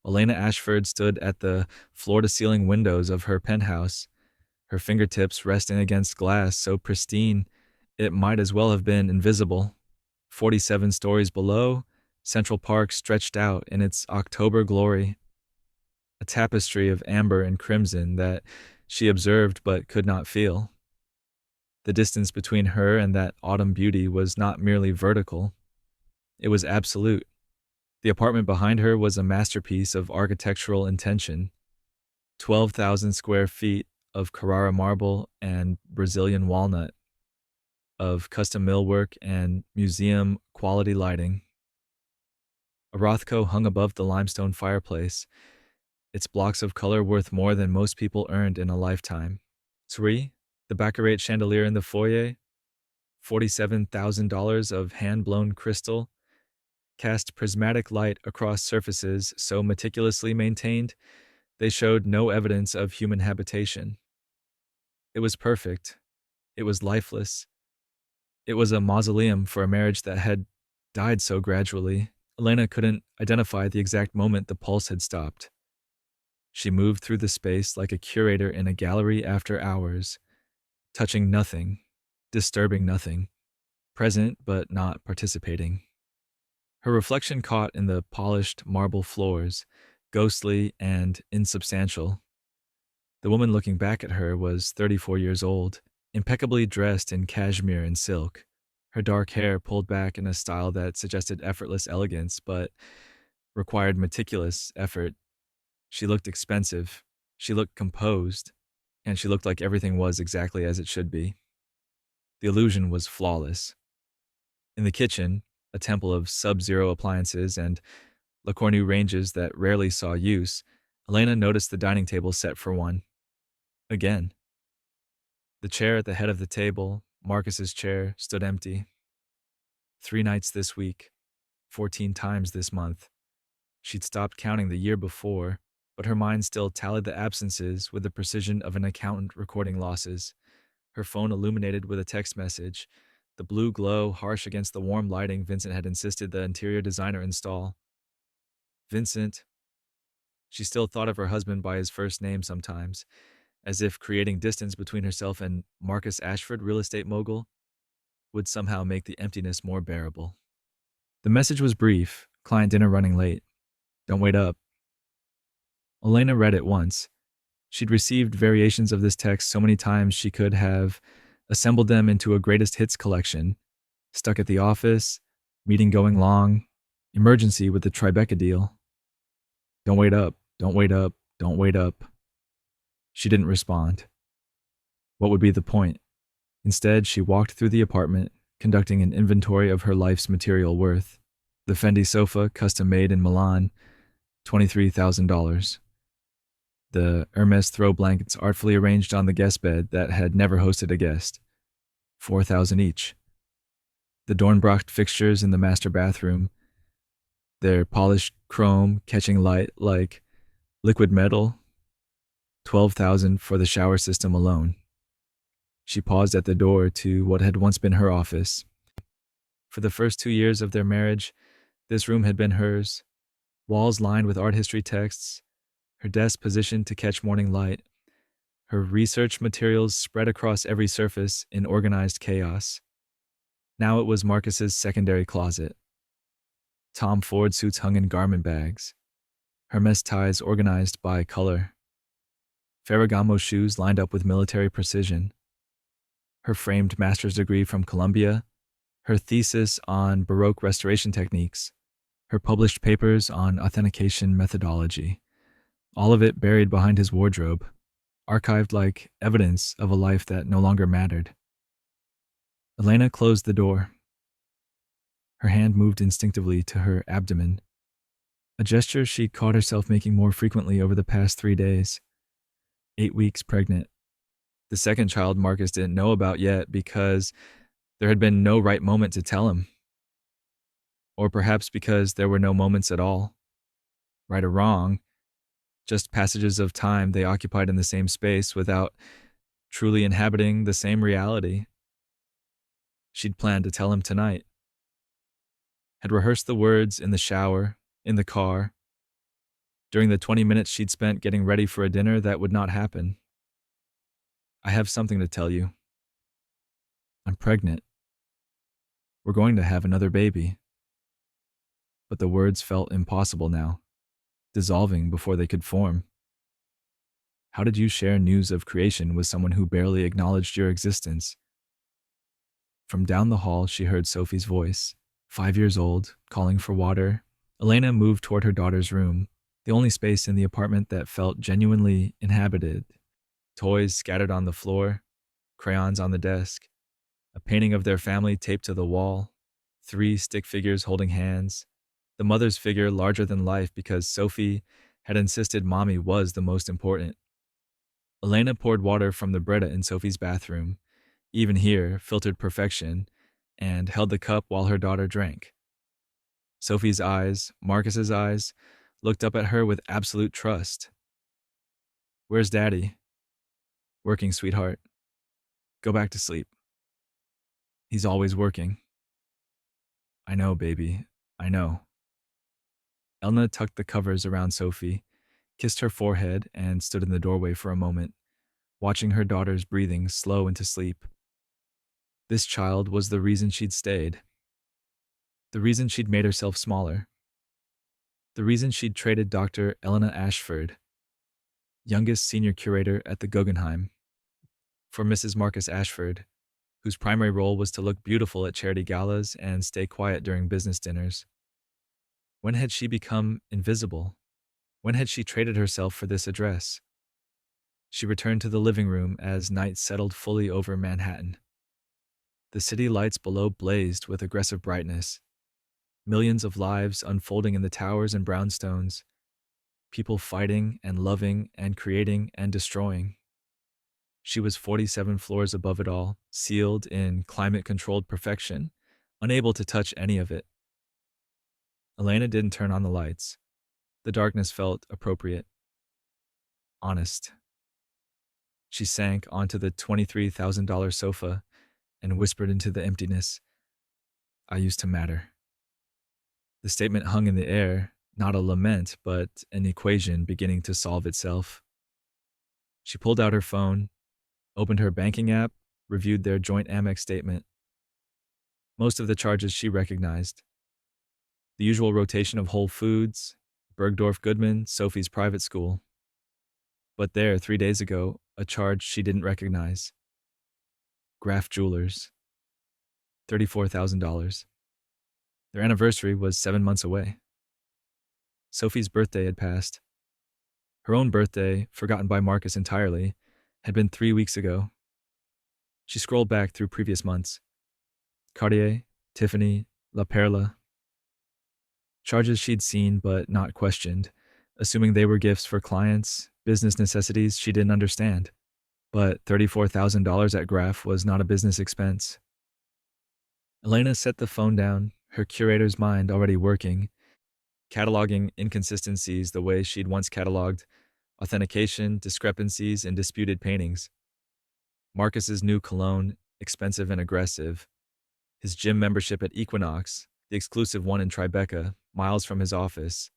Elena Ashford stood at the floor-to-ceiling windows of her penthouse, her fingertips resting against glass so pristine it might as well have been invisible. 47 stories below, Central Park stretched out in its October glory, a tapestry of amber and crimson that she observed but could not feel. The distance between her and that autumn beauty was not merely vertical, it was absolute. The apartment behind her was a masterpiece of architectural intention. 12,000 square feet of Carrara marble and Brazilian walnut, of custom millwork and museum quality lighting. A Rothko hung above the limestone fireplace, its blocks of color worth more than most people earned in a lifetime. Three, the Baccarat chandelier in the foyer, $47,000 of hand-blown crystal, cast prismatic light across surfaces so meticulously maintained they showed no evidence of human habitation. It was perfect. It was lifeless. It was a mausoleum for a marriage that had died so gradually. Elena couldn't identify the exact moment the pulse had stopped. She moved through the space like a curator in a gallery after hours, touching nothing, disturbing nothing, present but not participating. Her reflection caught in the polished marble floors, ghostly and insubstantial. The woman looking back at her was 34 years old, impeccably dressed in cashmere and silk, her dark hair pulled back in a style that suggested effortless elegance but required meticulous effort. She looked expensive, she looked composed, and she looked like everything was exactly as it should be. The illusion was flawless. In the kitchen, a temple of sub-zero appliances and Le Cornu ranges that rarely saw use, Elena noticed the dining table set for one. Again. The chair at the head of the table, Marcus's chair, stood empty. 3 nights this week, 14 times this month. She'd stopped counting the year before, but her mind still tallied the absences with the precision of an accountant recording losses. Her phone illuminated with a text message, the blue glow harsh against the warm lighting Vincent had insisted the interior designer install. Vincent. She still thought of her husband by his first name sometimes, as if creating distance between herself and Marcus Ashford, real estate mogul, would somehow make the emptiness more bearable. The message was brief, client dinner running late. Don't wait up. Elena read it once. She'd received variations of this text so many times she could have assembled them into a greatest hits collection. Stuck at the office, meeting going long, emergency with the Tribeca deal. Don't wait up, don't wait up, don't wait up. She didn't respond. What would be the point? Instead, she walked through the apartment, conducting an inventory of her life's material worth. The Fendi sofa, custom made in Milan, $23,000. The Hermes throw blankets artfully arranged on the guest bed that had never hosted a guest, $4,000 each. The Dornbracht fixtures in the master bathroom, their polished chrome catching light like liquid metal, $12,000 for the shower system alone. She paused at the door to what had once been her office. For the first 2 years of their marriage, this room had been hers, walls lined with art history texts, her desk positioned to catch morning light, her research materials spread across every surface in organized chaos. Now it was Marcus's secondary closet. Tom Ford suits hung in garment bags, Hermes ties organized by color, Ferragamo shoes lined up with military precision, her framed master's degree from Columbia, her thesis on Baroque restoration techniques, her published papers on authentication methodology, all of it buried behind his wardrobe, archived like evidence of a life that no longer mattered. Elena closed the door. Her hand moved instinctively to her abdomen, a gesture she caught herself making more frequently over the past 3 days. 8 weeks pregnant. The second child Marcus didn't know about yet because there had been no right moment to tell him. Or perhaps because there were no moments at all. Right or wrong, just passages of time they occupied in the same space without truly inhabiting the same reality. She'd planned to tell him tonight. Had rehearsed the words in the shower, in the car, during the 20 minutes she'd spent getting ready for a dinner that would not happen. I have something to tell you. I'm pregnant. We're going to have another baby. But the words felt impossible now, dissolving before they could form. How did you share news of creation with someone who barely acknowledged your existence? From down the hall, she heard Sophie's voice, 5 years old, calling for water. Elena moved toward her daughter's room, the only space in the apartment that felt genuinely inhabited. Toys scattered on the floor, crayons on the desk, a painting of their family taped to the wall, 3 stick figures holding hands, the mother's figure larger than life because Sophie had insisted mommy was the most important. Elena poured water from the Brita in Sophie's bathroom, even here, filtered perfection, and held the cup while her daughter drank. Sophie's eyes, Marcus's eyes, looked up at her with absolute trust. Where's Daddy? Working, sweetheart. Go back to sleep. He's always working. I know, baby. I know. Elna tucked the covers around Sophie, kissed her forehead, and stood in the doorway for a moment, watching her daughter's breathing slow into sleep. This child was the reason she'd stayed. The reason she'd made herself smaller. The reason she'd traded Dr. Elena Ashford, youngest senior curator at the Guggenheim, for Mrs. Marcus Ashford, whose primary role was to look beautiful at charity galas and stay quiet during business dinners. When had she become invisible? When had she traded herself for this address? She returned to the living room as night settled fully over Manhattan. The city lights below blazed with aggressive brightness. Millions of lives unfolding in the towers and brownstones. People fighting and loving and creating and destroying. She was 47 floors above it all, sealed in climate-controlled perfection, unable to touch any of it. Elena didn't turn on the lights. The darkness felt appropriate. Honest. She sank onto the $23,000 sofa and whispered into the emptiness, I used to matter. The statement hung in the air, not a lament, but an equation beginning to solve itself. She pulled out her phone, opened her banking app, reviewed their joint Amex statement. Most of the charges she recognized. The usual rotation of Whole Foods, Bergdorf Goodman, Sophie's private school. But there, 3 days ago, a charge she didn't recognize. Graff Jewelers. $34,000. Their anniversary was 7 months away. Sophie's birthday had passed. Her own birthday, forgotten by Marcus entirely, had been 3 weeks ago. She scrolled back through previous months. Cartier, Tiffany, La Perla. Charges she'd seen but not questioned, assuming they were gifts for clients, business necessities she didn't understand. But $34,000 at Graff was not a business expense. Elena set the phone down, her curator's mind already working, cataloging inconsistencies the way she'd once cataloged authentication, discrepancies, and disputed paintings. Marcus's new cologne, expensive and aggressive. His gym membership at Equinox, the exclusive one in Tribeca, miles from his office.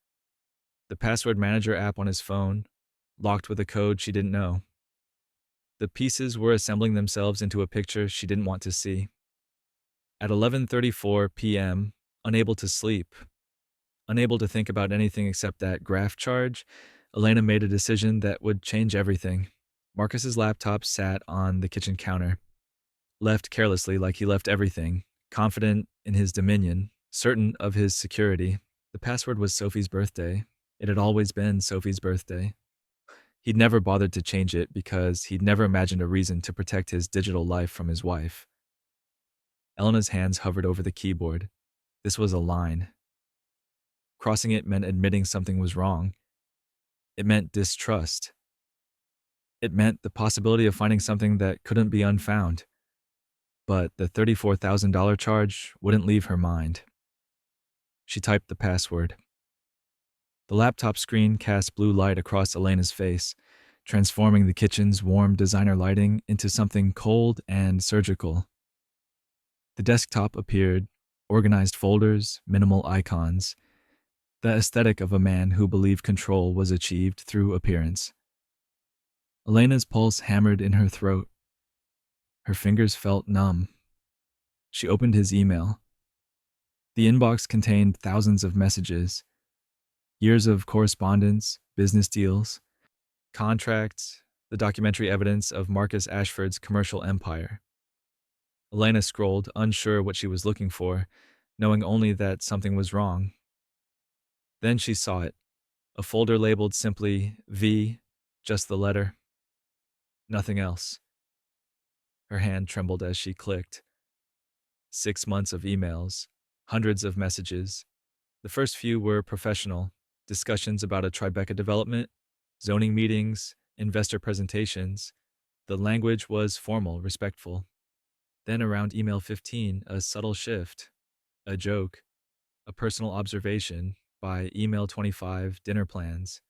The password manager app on his phone, locked with a code she didn't know. The pieces were assembling themselves into a picture she didn't want to see. At 11:34 p.m., unable to sleep, unable to think about anything except that Graff charge, Elena made a decision that would change everything. Marcus's laptop sat on the kitchen counter, left carelessly like he left everything, confident in his dominion, certain of his security. The password was Sophie's birthday. It had always been Sophie's birthday. He'd never bothered to change it because he'd never imagined a reason to protect his digital life from his wife. Elena's hands hovered over the keyboard. This was a line. Crossing it meant admitting something was wrong. It meant distrust. It meant the possibility of finding something that couldn't be unfound. But the $34,000 charge wouldn't leave her mind. She typed the password. The laptop screen cast blue light across Elena's face, transforming the kitchen's warm designer lighting into something cold and surgical. The desktop appeared, organized folders, minimal icons. The aesthetic of a man who believed control was achieved through appearance. Elena's pulse hammered in her throat. Her fingers felt numb. She opened his email. The inbox contained thousands of messages, years of correspondence, business deals, contracts, the documentary evidence of Marcus Ashford's commercial empire. Elena scrolled, unsure what she was looking for, knowing only that something was wrong. Then she saw it, a folder labeled simply V, just the letter, nothing else. Her hand trembled as she clicked. 6 months of emails, hundreds of messages. The first few were professional, discussions about a Tribeca development, zoning meetings, investor presentations. The language was formal, respectful. Then around email 15, a subtle shift, a joke, a personal observation. By email 25, dinner plans.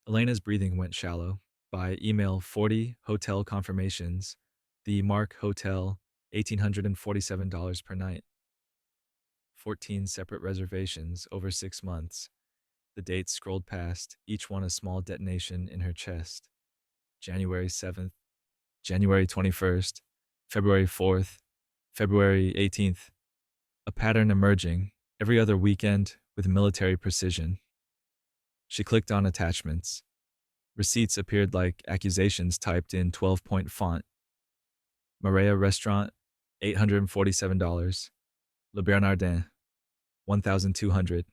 Elena's breathing went shallow. By email 40, hotel confirmations. The Mark Hotel, $1,847 per night. 14 separate reservations over 6 months. The dates scrolled past, each one a small detonation in her chest. January 7th, January 21st, February 4th, February 18th. A pattern emerging, every other weekend, with military precision. She clicked on attachments. Receipts appeared like accusations typed in 12-point font. Maria Restaurant, $847. Le Bernardin, $1,200.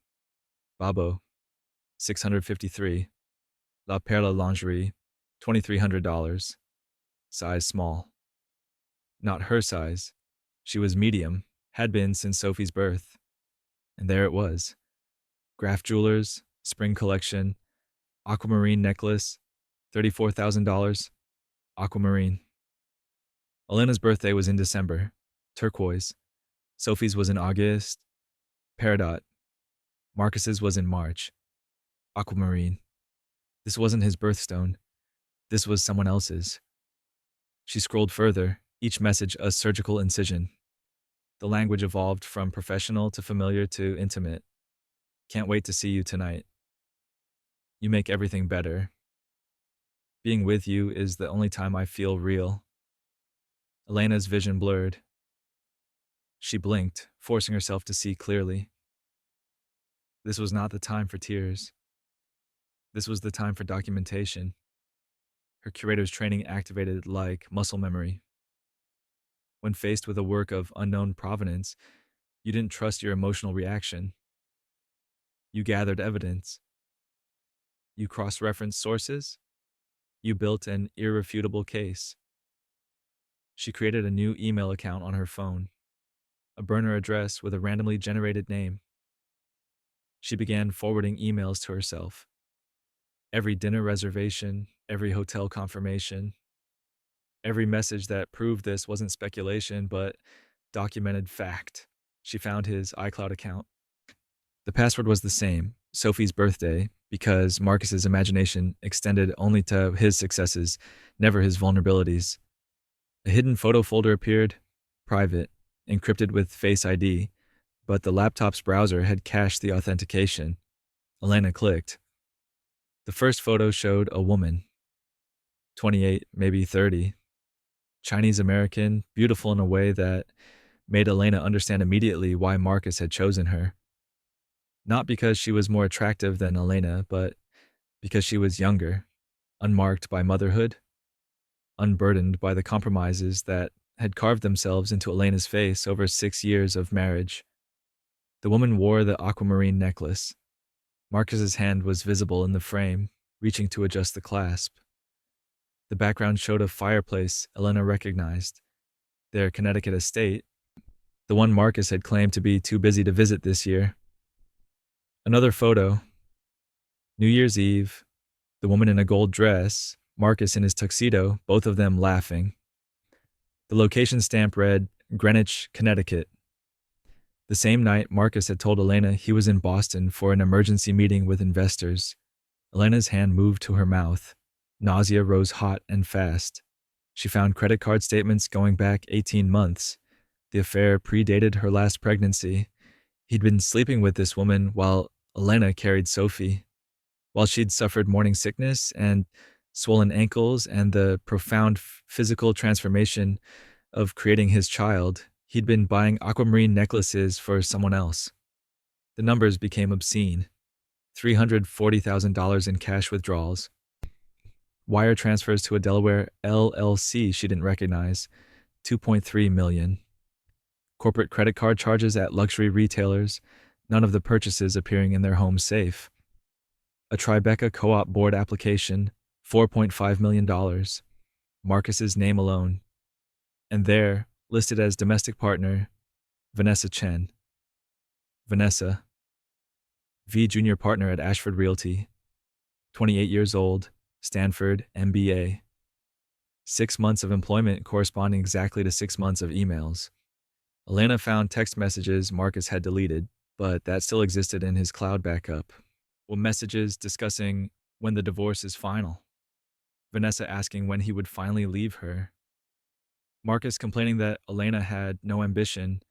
Babo, $653. La Perla Lingerie, $2,300. Size small. Not her size. She was medium, had been since Sophie's birth. And there it was. Graf Jewelers, Spring Collection, aquamarine necklace, $34,000. Aquamarine. Elena's birthday was in December. Turquoise. Sophie's was in August. Peridot. Marcus's was in March. Aquamarine. This wasn't his birthstone. This was someone else's. She scrolled further, each message a surgical incision. The language evolved from professional to familiar to intimate. Can't wait to see you tonight. You make everything better. Being with you is the only time I feel real. Elena's vision blurred. She blinked, forcing herself to see clearly. This was not the time for tears. This was the time for documentation. Her curator's training activated like muscle memory. When faced with a work of unknown provenance, you didn't trust your emotional reaction. You gathered evidence. You cross-referenced sources. You built an irrefutable case. She created a new email account on her phone, a burner address with a randomly generated name. She began forwarding emails to herself. Every dinner reservation, every hotel confirmation, every message that proved this wasn't speculation, but documented fact. She found his iCloud account. The password was the same, Sophie's birthday, because Marcus's imagination extended only to his successes, never his vulnerabilities. A hidden photo folder appeared, private, encrypted with Face ID, but the laptop's browser had cached the authentication. Elena clicked. The first photo showed a woman, 28, maybe 30, Chinese American, beautiful in a way that made Elena understand immediately why Marcus had chosen her. Not because she was more attractive than Elena, but because she was younger, unmarked by motherhood, unburdened by the compromises that had carved themselves into Elena's face over 6 years of marriage. The woman wore the aquamarine necklace. Marcus's hand was visible in the frame, reaching to adjust the clasp. The background showed a fireplace Elena recognized, their Connecticut estate, the one Marcus had claimed to be too busy to visit this year. Another photo. New Year's Eve, the woman in a gold dress, Marcus in his tuxedo, both of them laughing. The location stamp read, Greenwich, Connecticut. The same night, Marcus had told Elena he was in Boston for an emergency meeting with investors. Elena's hand moved to her mouth. Nausea rose hot and fast. She found credit card statements going back 18 months. The affair predated her last pregnancy. He'd been sleeping with this woman while Elena carried Sophie. While she'd suffered morning sickness and swollen ankles and the profound physical transformation of creating his child, he'd been buying aquamarine necklaces for someone else. The numbers became obscene. $340,000 in cash withdrawals, wire transfers to a Delaware LLC she didn't recognize, $2.3 million, corporate credit card charges at luxury retailers, none of the purchases appearing in their home safe, a Tribeca co-op board application, $4.5 million, Marcus's name alone, and there, listed as domestic partner, Vanessa Chen. Vanessa, V junior partner at Ashford Realty, 28 years old, Stanford, MBA. 6 months of employment corresponding exactly to 6 months of emails. Elena found text messages Marcus had deleted, but that still existed in his cloud backup. Messages discussing when the divorce is final. Vanessa asking when he would finally leave her. Marcus complaining that Elena had no ambition,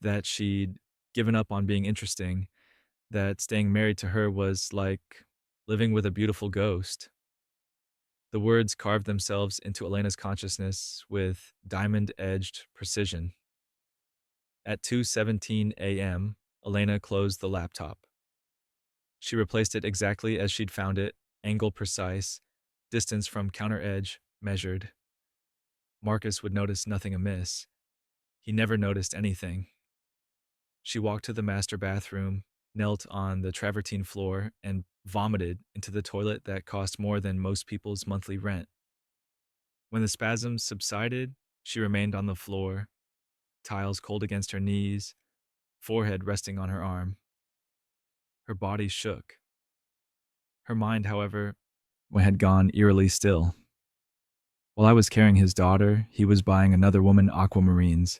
that she'd given up on being interesting, that staying married to her was like living with a beautiful ghost. The words carved themselves into Elena's consciousness with diamond-edged precision. At 2:17 a.m., Elena closed the laptop. She replaced it exactly as she'd found it, angle precise, distance from counter edge measured. Marcus would notice nothing amiss. He never noticed anything. She walked to the master bathroom, knelt on the travertine floor, and vomited into the toilet that cost more than most people's monthly rent. When the spasms subsided, she remained on the floor, tiles cold against her knees, forehead resting on her arm. Her body shook. Her mind, however, had gone eerily still. While I was carrying his daughter, he was buying another woman aquamarines.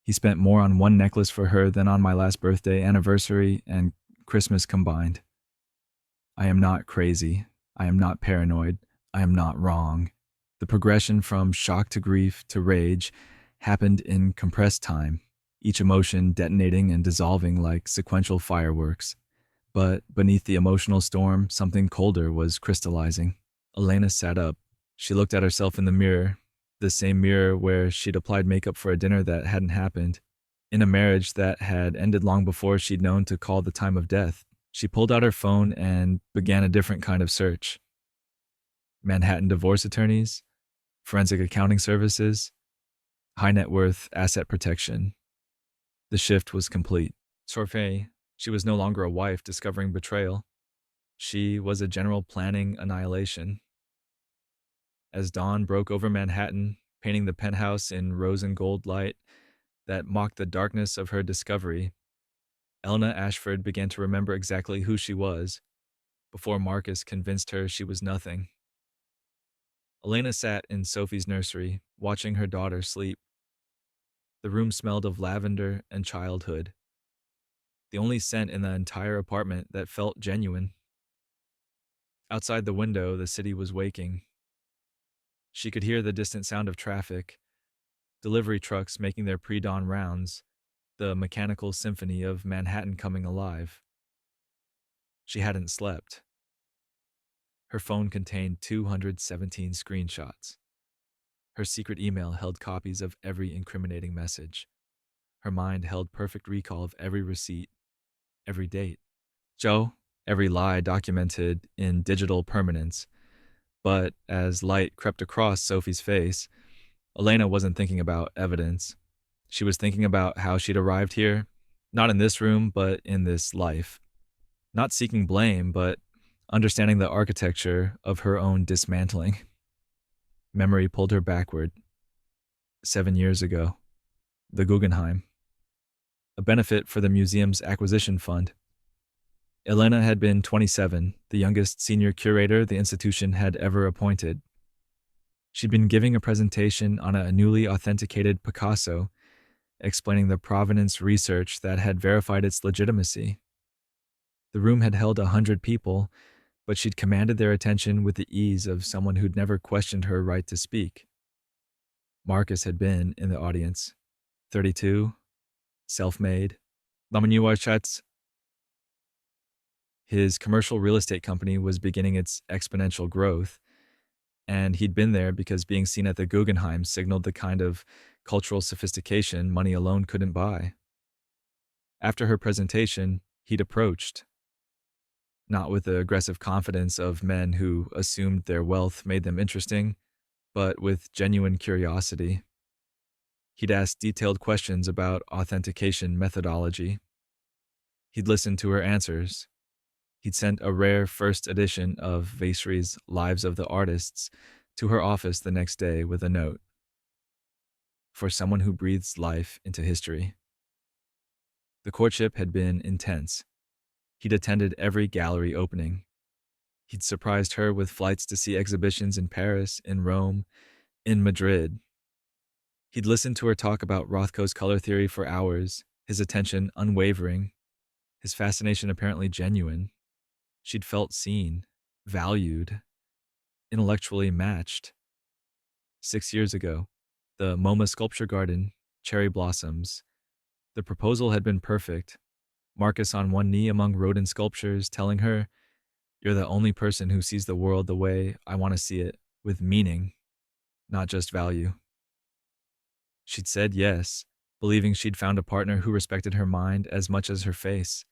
He spent more on one necklace for her than on my last birthday, anniversary, and Christmas combined. I am not crazy. I am not paranoid. I am not wrong. The progression from shock to grief to rage happened in compressed time, each emotion detonating and dissolving like sequential fireworks. But beneath the emotional storm, something colder was crystallizing. Elena sat up. She looked at herself in the mirror, the same mirror where she'd applied makeup for a dinner that hadn't happened, in a marriage that had ended long before she'd known to call the time of death. She pulled out her phone and began a different kind of search. Manhattan divorce attorneys, forensic accounting services, high net worth asset protection. The shift was complete. Sorfei, she was no longer a wife discovering betrayal. She was a general planning annihilation. As dawn broke over Manhattan, painting the penthouse in rose and gold light that mocked the darkness of her discovery, Elna Ashford began to remember exactly who she was, before Marcus convinced her she was nothing. Elena sat in Sophie's nursery, watching her daughter sleep. The room smelled of lavender and childhood, the only scent in the entire apartment that felt genuine. Outside the window, the city was waking. She could hear the distant sound of traffic, delivery trucks making their pre-dawn rounds, the mechanical symphony of Manhattan coming alive. She hadn't slept. Her phone contained 217 screenshots. Her secret email held copies of every incriminating message. Her mind held perfect recall of every receipt, every date. Every lie documented in digital permanence. But as light crept across Sophie's face, Elena wasn't thinking about evidence. She was thinking about how she'd arrived here, not in this room, but in this life. Not seeking blame, but understanding the architecture of her own dismantling. Memory pulled her backward. 7 years ago. The Guggenheim. A benefit for the museum's acquisition fund. Elena had been 27, the youngest senior curator the institution had ever appointed. She'd been giving a presentation on a newly authenticated Picasso, explaining the provenance research that had verified its legitimacy. The room had held 100 people, but she'd commanded their attention with the ease of someone who'd never questioned her right to speak. Marcus had been in the audience. 32, self-made. His commercial real estate company was beginning its exponential growth, and he'd been there because being seen at the Guggenheim signaled the kind of cultural sophistication money alone couldn't buy. After her presentation, he'd approached, not with the aggressive confidence of men who assumed their wealth made them interesting, but with genuine curiosity. He'd asked detailed questions about authentication methodology. He'd listened to her answers. He'd sent a rare first edition of Vaishri's Lives of the Artists to her office the next day with a note. For someone who breathes life into history. The courtship had been intense. He'd attended every gallery opening. He'd surprised her with flights to see exhibitions in Paris, in Rome, in Madrid. He'd listened to her talk about Rothko's color theory for hours, his attention unwavering, his fascination apparently genuine. She'd felt seen, valued, intellectually matched. 6 years ago, the MoMA sculpture garden, cherry blossoms. The proposal had been perfect. Marcus on one knee among rodent sculptures, telling her, "You're the only person who sees the world the way I want to see it, with meaning, not just value." She'd said yes, believing she'd found a partner who respected her mind as much as her face,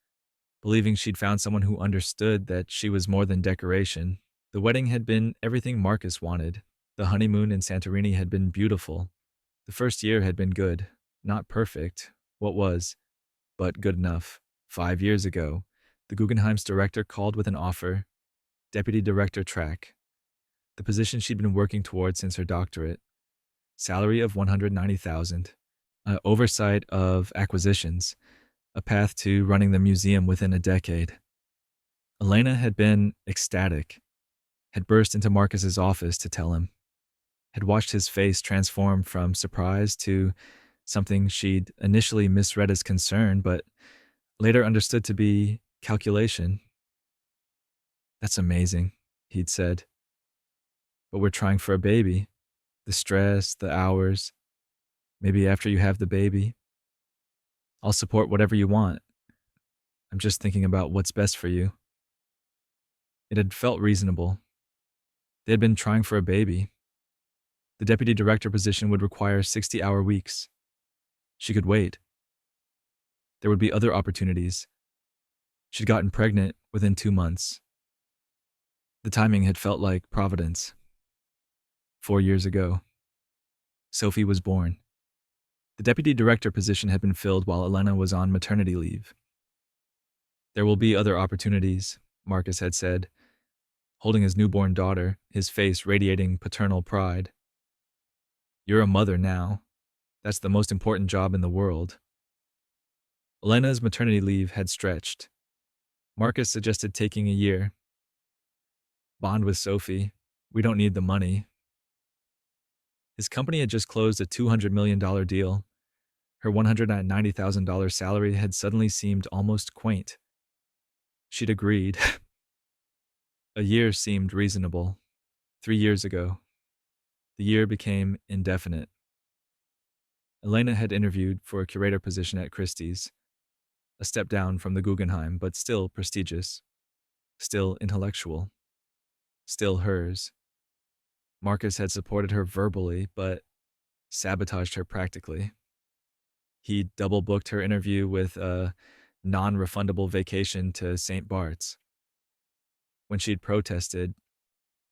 believing she'd found someone who understood that she was more than decoration. The wedding had been everything Marcus wanted. The honeymoon in Santorini had been beautiful. The first year had been good, not perfect, what was, but good enough. 5 years ago, the Guggenheim's director called with an offer, deputy director track, the position she'd been working toward since her doctorate, salary of $190,000, oversight of acquisitions, a path to running the museum within a decade. Elena had been ecstatic, had burst into Marcus's office to tell him, had watched his face transform from surprise to something she'd initially misread as concern, but later understood to be calculation. "That's amazing," he'd said. "But we're trying for a baby. The stress, the hours. Maybe after you have the baby. I'll support whatever you want. I'm just thinking about what's best for you." It had felt reasonable. They had been trying for a baby. The deputy director position would require 60-hour weeks. She could wait. There would be other opportunities. She'd gotten pregnant within 2 months. The timing had felt like providence. 4 years ago, Sophie was born. The deputy director position had been filled while Elena was on maternity leave. "There will be other opportunities," Marcus had said, holding his newborn daughter, his face radiating paternal pride. "You're a mother now. That's the most important job in the world." Elena's maternity leave had stretched. Marcus suggested taking a year. "Bond with Sophie. We don't need the money." His company had just closed a $200 million deal. Her $190,000 salary had suddenly seemed almost quaint. She'd agreed. A year seemed reasonable. 3 years ago, the year became indefinite. Elena had interviewed for a curator position at Christie's, a step down from the Guggenheim, but still prestigious, still intellectual, still hers. Marcus had supported her verbally, but sabotaged her practically. He double booked her interview with a non-refundable vacation to St. Bart's. When she'd protested,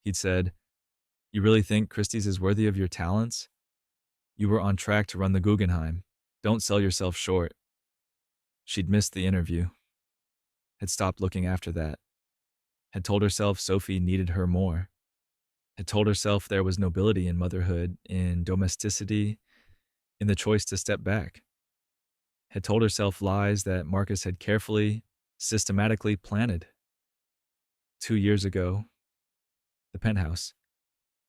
he'd said, "You really think Christie's is worthy of your talents? You were on track to run the Guggenheim. Don't sell yourself short." She'd missed the interview, had stopped looking after that, had told herself Sophie needed her more, had told herself there was nobility in motherhood, in domesticity, in the choice to step back, had told herself lies that Marcus had carefully, systematically planted. 2 years ago, the penthouse.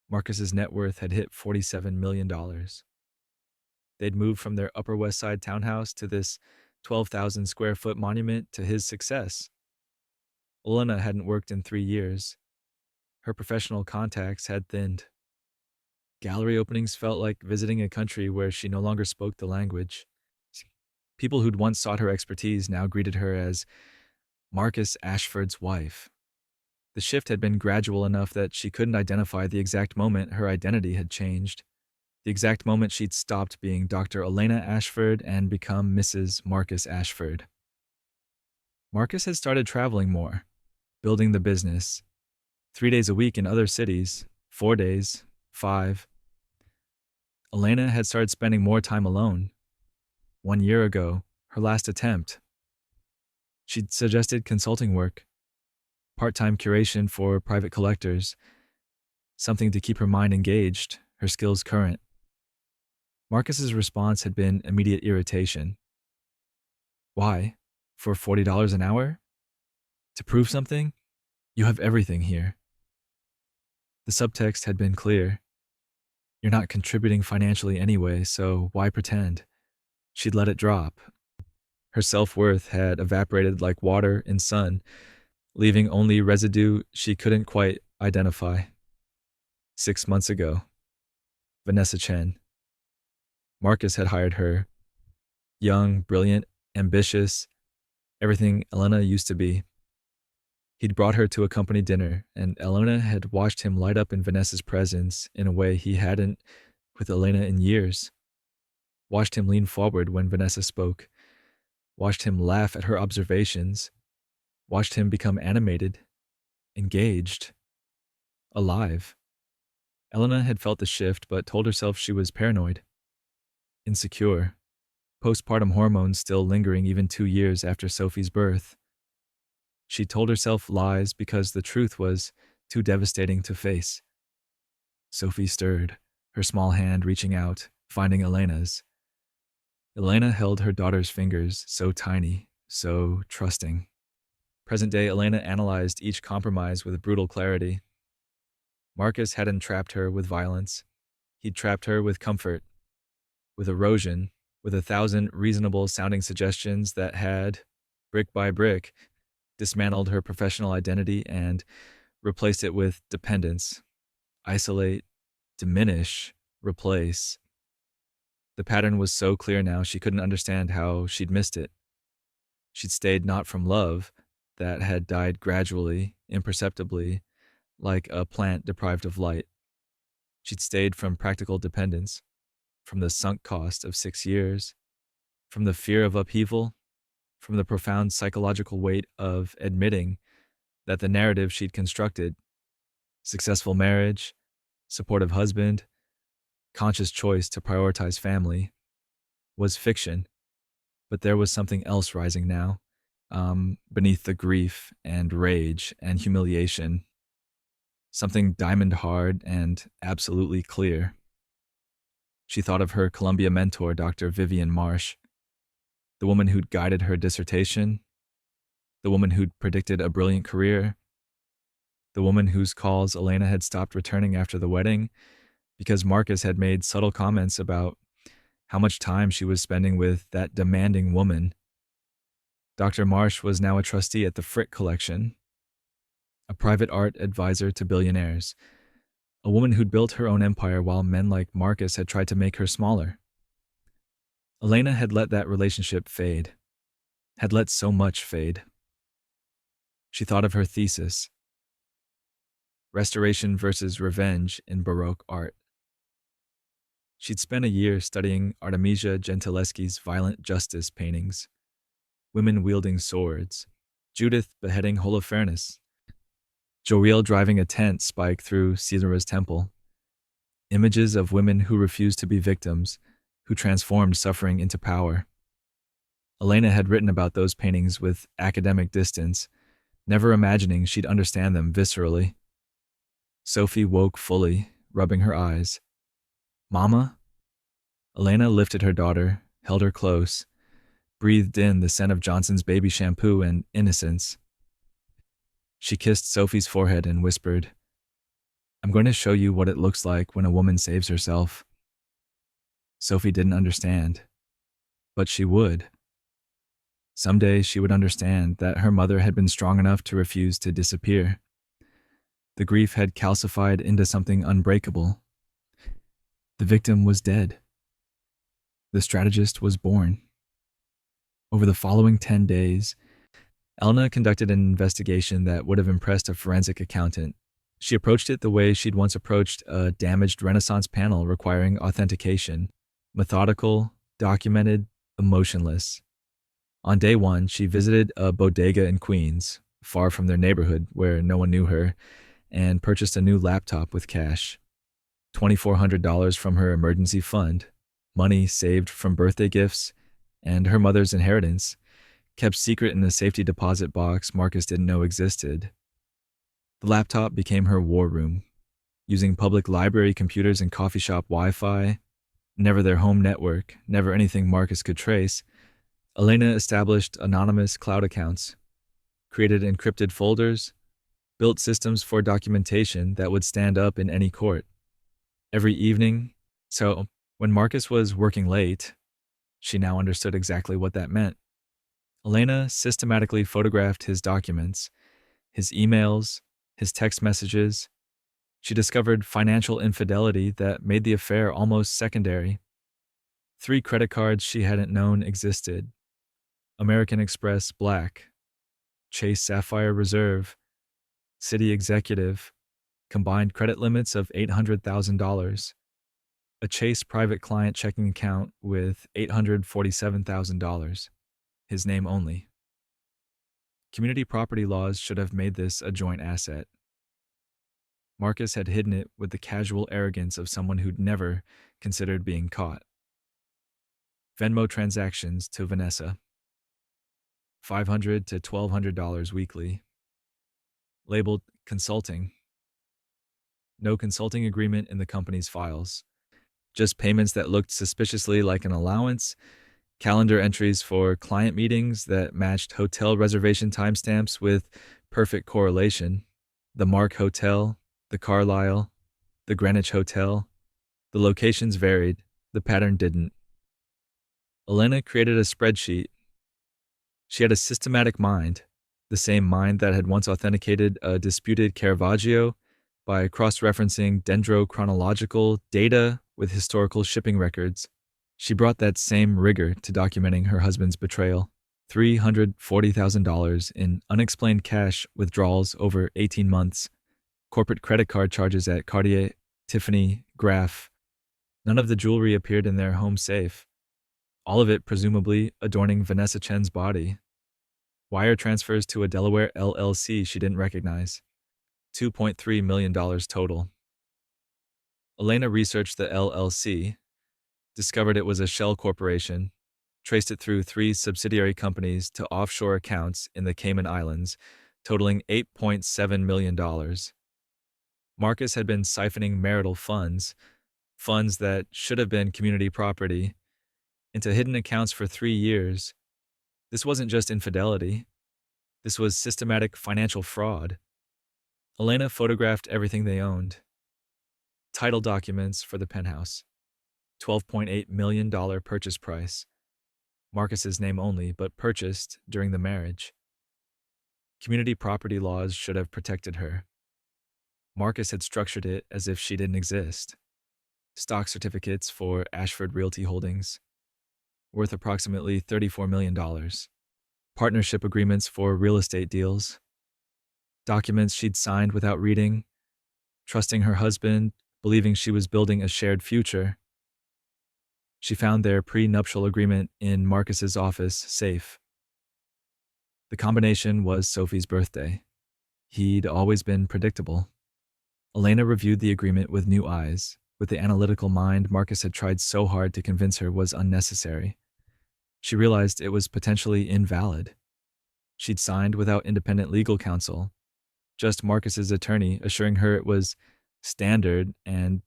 Marcus's net worth had hit $47 million. They'd moved from their Upper West Side townhouse to this 12,000 square foot monument to his success. Elena hadn't worked in 3 years. Her professional contacts had thinned. Gallery openings felt like visiting a country where she no longer spoke the language. People who'd once sought her expertise now greeted her as Marcus Ashford's wife. The shift had been gradual enough that she couldn't identify the exact moment her identity had changed, the exact moment she'd stopped being Dr. Elena Ashford and become Mrs. Marcus Ashford. Marcus had started traveling more, building the business, 3 days a week in other cities, 4 days, 5. Elena had started spending more time alone. 1 year ago, her last attempt. She'd suggested consulting work, part-time curation for private collectors, something to keep her mind engaged, her skills current. Marcus's response had been immediate irritation. Why? For $40 an hour? To prove something? You have everything here. The subtext had been clear. You're not contributing financially anyway, so why pretend? She'd let it drop. Her self-worth had evaporated like water in sun, leaving only residue she couldn't quite identify. 6 months ago, Vanessa Chen. Marcus had hired her. Young, brilliant, ambitious, everything Elena used to be. He'd brought her to a company dinner, and Elena had watched him light up in Vanessa's presence in a way he hadn't with Elena in years. Watched him lean forward when Vanessa spoke. Watched him laugh at her observations. Watched him become animated, engaged, alive. Elena had felt the shift, but told herself she was paranoid, insecure, postpartum hormones still lingering even 2 years after Sophie's birth. She told herself lies because the truth was too devastating to face. Sophie stirred, her small hand reaching out, finding Elena's. Elena held her daughter's fingers, so tiny, so trusting. Present-day Elena analyzed each compromise with brutal clarity. Marcus hadn't trapped her with violence. He'd trapped her with comfort, with erosion, with 1,000 reasonable-sounding suggestions that had, brick by brick, dismantled her professional identity and replaced it with dependence. Isolate, diminish, replace. The pattern was so clear now she couldn't understand how she'd missed it. She'd stayed not from love, that had died gradually, imperceptibly, like a plant deprived of light. She'd stayed from practical dependence, from the sunk cost of 6 years, from the fear of upheaval, from the profound psychological weight of admitting that the narrative she'd constructed, successful marriage, supportive husband, conscious choice to prioritize family, was fiction. But there was something else rising now, beneath the grief and rage and humiliation. Something diamond hard and absolutely clear. She thought of her Columbia mentor, Dr. Vivienne Marsh, the woman who'd guided her dissertation, the woman who'd predicted a brilliant career, the woman whose calls Elena had stopped returning after the wedding because Marcus had made subtle comments about how much time she was spending with that demanding woman. Dr. Marsh was now a trustee at the Frick Collection, a private art advisor to billionaires, a woman who'd built her own empire while men like Marcus had tried to make her smaller. Elena had let that relationship fade, had let so much fade. She thought of her thesis, Restoration versus Revenge in Baroque Art. She'd spent a year studying Artemisia Gentileschi's violent justice paintings, women wielding swords, Judith beheading Holofernes, Joriel driving a tent spike through Caesara's temple, images of women who refused to be victims, who transformed suffering into power. Elena had written about those paintings with academic distance, never imagining she'd understand them viscerally. Sophie woke fully, rubbing her eyes. Mama? Elena lifted her daughter, held her close, breathed in the scent of Johnson's baby shampoo and innocence. She kissed Sophie's forehead and whispered, I'm going to show you what it looks like when a woman saves herself. Sophie didn't understand, but she would. Someday she would understand that her mother had been strong enough to refuse to disappear. The grief had calcified into something unbreakable. The victim was dead. The strategist was born. Over the following 10 days, Elna conducted an investigation that would have impressed a forensic accountant. She approached it the way she'd once approached a damaged Renaissance panel requiring authentication: methodical, documented, emotionless. On day one, she visited a bodega in Queens, far from their neighborhood where no one knew her, and purchased a new laptop with cash. $2,400 from her emergency fund, money saved from birthday gifts, and her mother's inheritance, kept secret in a safety deposit box Marcus didn't know existed. The laptop became her war room, using public library computers and coffee shop Wi-Fi, never their home network, never anything Marcus could trace. Elena established anonymous cloud accounts, created encrypted folders, built systems for documentation that would stand up in any court. Every evening, so when Marcus was working late, she now understood exactly what that meant. Elena systematically photographed his documents, his emails, his text messages. She discovered financial infidelity that made the affair almost secondary. 3 credit cards she hadn't known existed: American Express Black, Chase Sapphire Reserve, City Executive, combined credit limits of $800,000, a Chase private client checking account with $847,000, his name only. Community property laws should have made this a joint asset. Marcus had hidden it with the casual arrogance of someone who'd never considered being caught. Venmo transactions to Vanessa: $500 to $1,200 weekly. Labeled consulting. No consulting agreement in the company's files. Just payments that looked suspiciously like an allowance, calendar entries for client meetings that matched hotel reservation timestamps with perfect correlation. The Mark Hotel, the Carlisle, the Greenwich Hotel. The locations varied, the pattern didn't. Elena created a spreadsheet. She had a systematic mind, the same mind that had once authenticated a disputed Caravaggio by cross-referencing dendrochronological data with historical shipping records. She brought that same rigor to documenting her husband's betrayal: $340,000 in unexplained cash withdrawals over 18 months, corporate credit card charges at Cartier, Tiffany, Graff. None of the jewelry appeared in their home safe, all of it presumably adorning Vanessa Chen's body. Wire transfers to a Delaware LLC she didn't recognize. $2.3 million total. Elena researched the LLC, discovered it was a shell corporation, traced it through 3 subsidiary companies to offshore accounts in the Cayman Islands, totaling $8.7 million. Marcus had been siphoning marital funds that should have been community property, into hidden accounts for 3 years. This wasn't just infidelity. This was systematic financial fraud. Elena photographed everything they owned. Title documents for the penthouse. $12.8 million purchase price. Marcus's name only, but purchased during the marriage. Community property laws should have protected her. Marcus had structured it as if she didn't exist. Stock certificates for Ashford Realty Holdings, worth approximately $34 million. Partnership agreements for real estate deals. Documents she'd signed without reading, trusting her husband, believing she was building a shared future. She found their pre-nuptial agreement in Marcus's office safe. The combination was Sophie's birthday. He'd always been predictable. Elena reviewed the agreement with new eyes, with the analytical mind Marcus had tried so hard to convince her was unnecessary. She realized it was potentially invalid. She'd signed without independent legal counsel, just Marcus's attorney assuring her it was standard and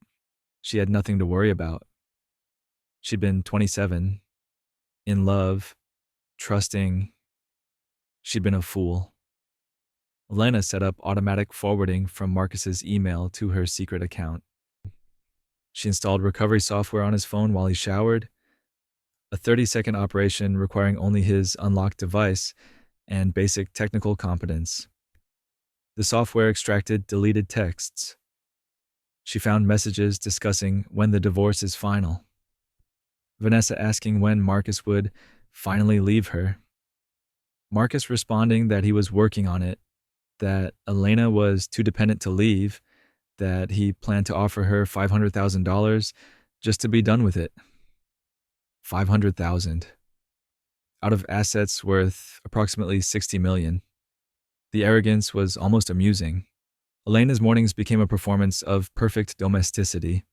she had nothing to worry about. She'd been 27, in love, trusting. She'd been a fool. Elena set up automatic forwarding from Marcus's email to her secret account. She installed recovery software on his phone while he showered, a 30-second operation requiring only his unlocked device and basic technical competence. The software extracted deleted texts. She found messages discussing when the divorce is final. Vanessa asking when Marcus would finally leave her. Marcus responding that he was working on it, that Elena was too dependent to leave, that he planned to offer her $500,000 just to be done with it. 500,000 out of assets worth approximately 60 million. The arrogance was almost amusing. Elena's mornings became a performance of perfect domesticity.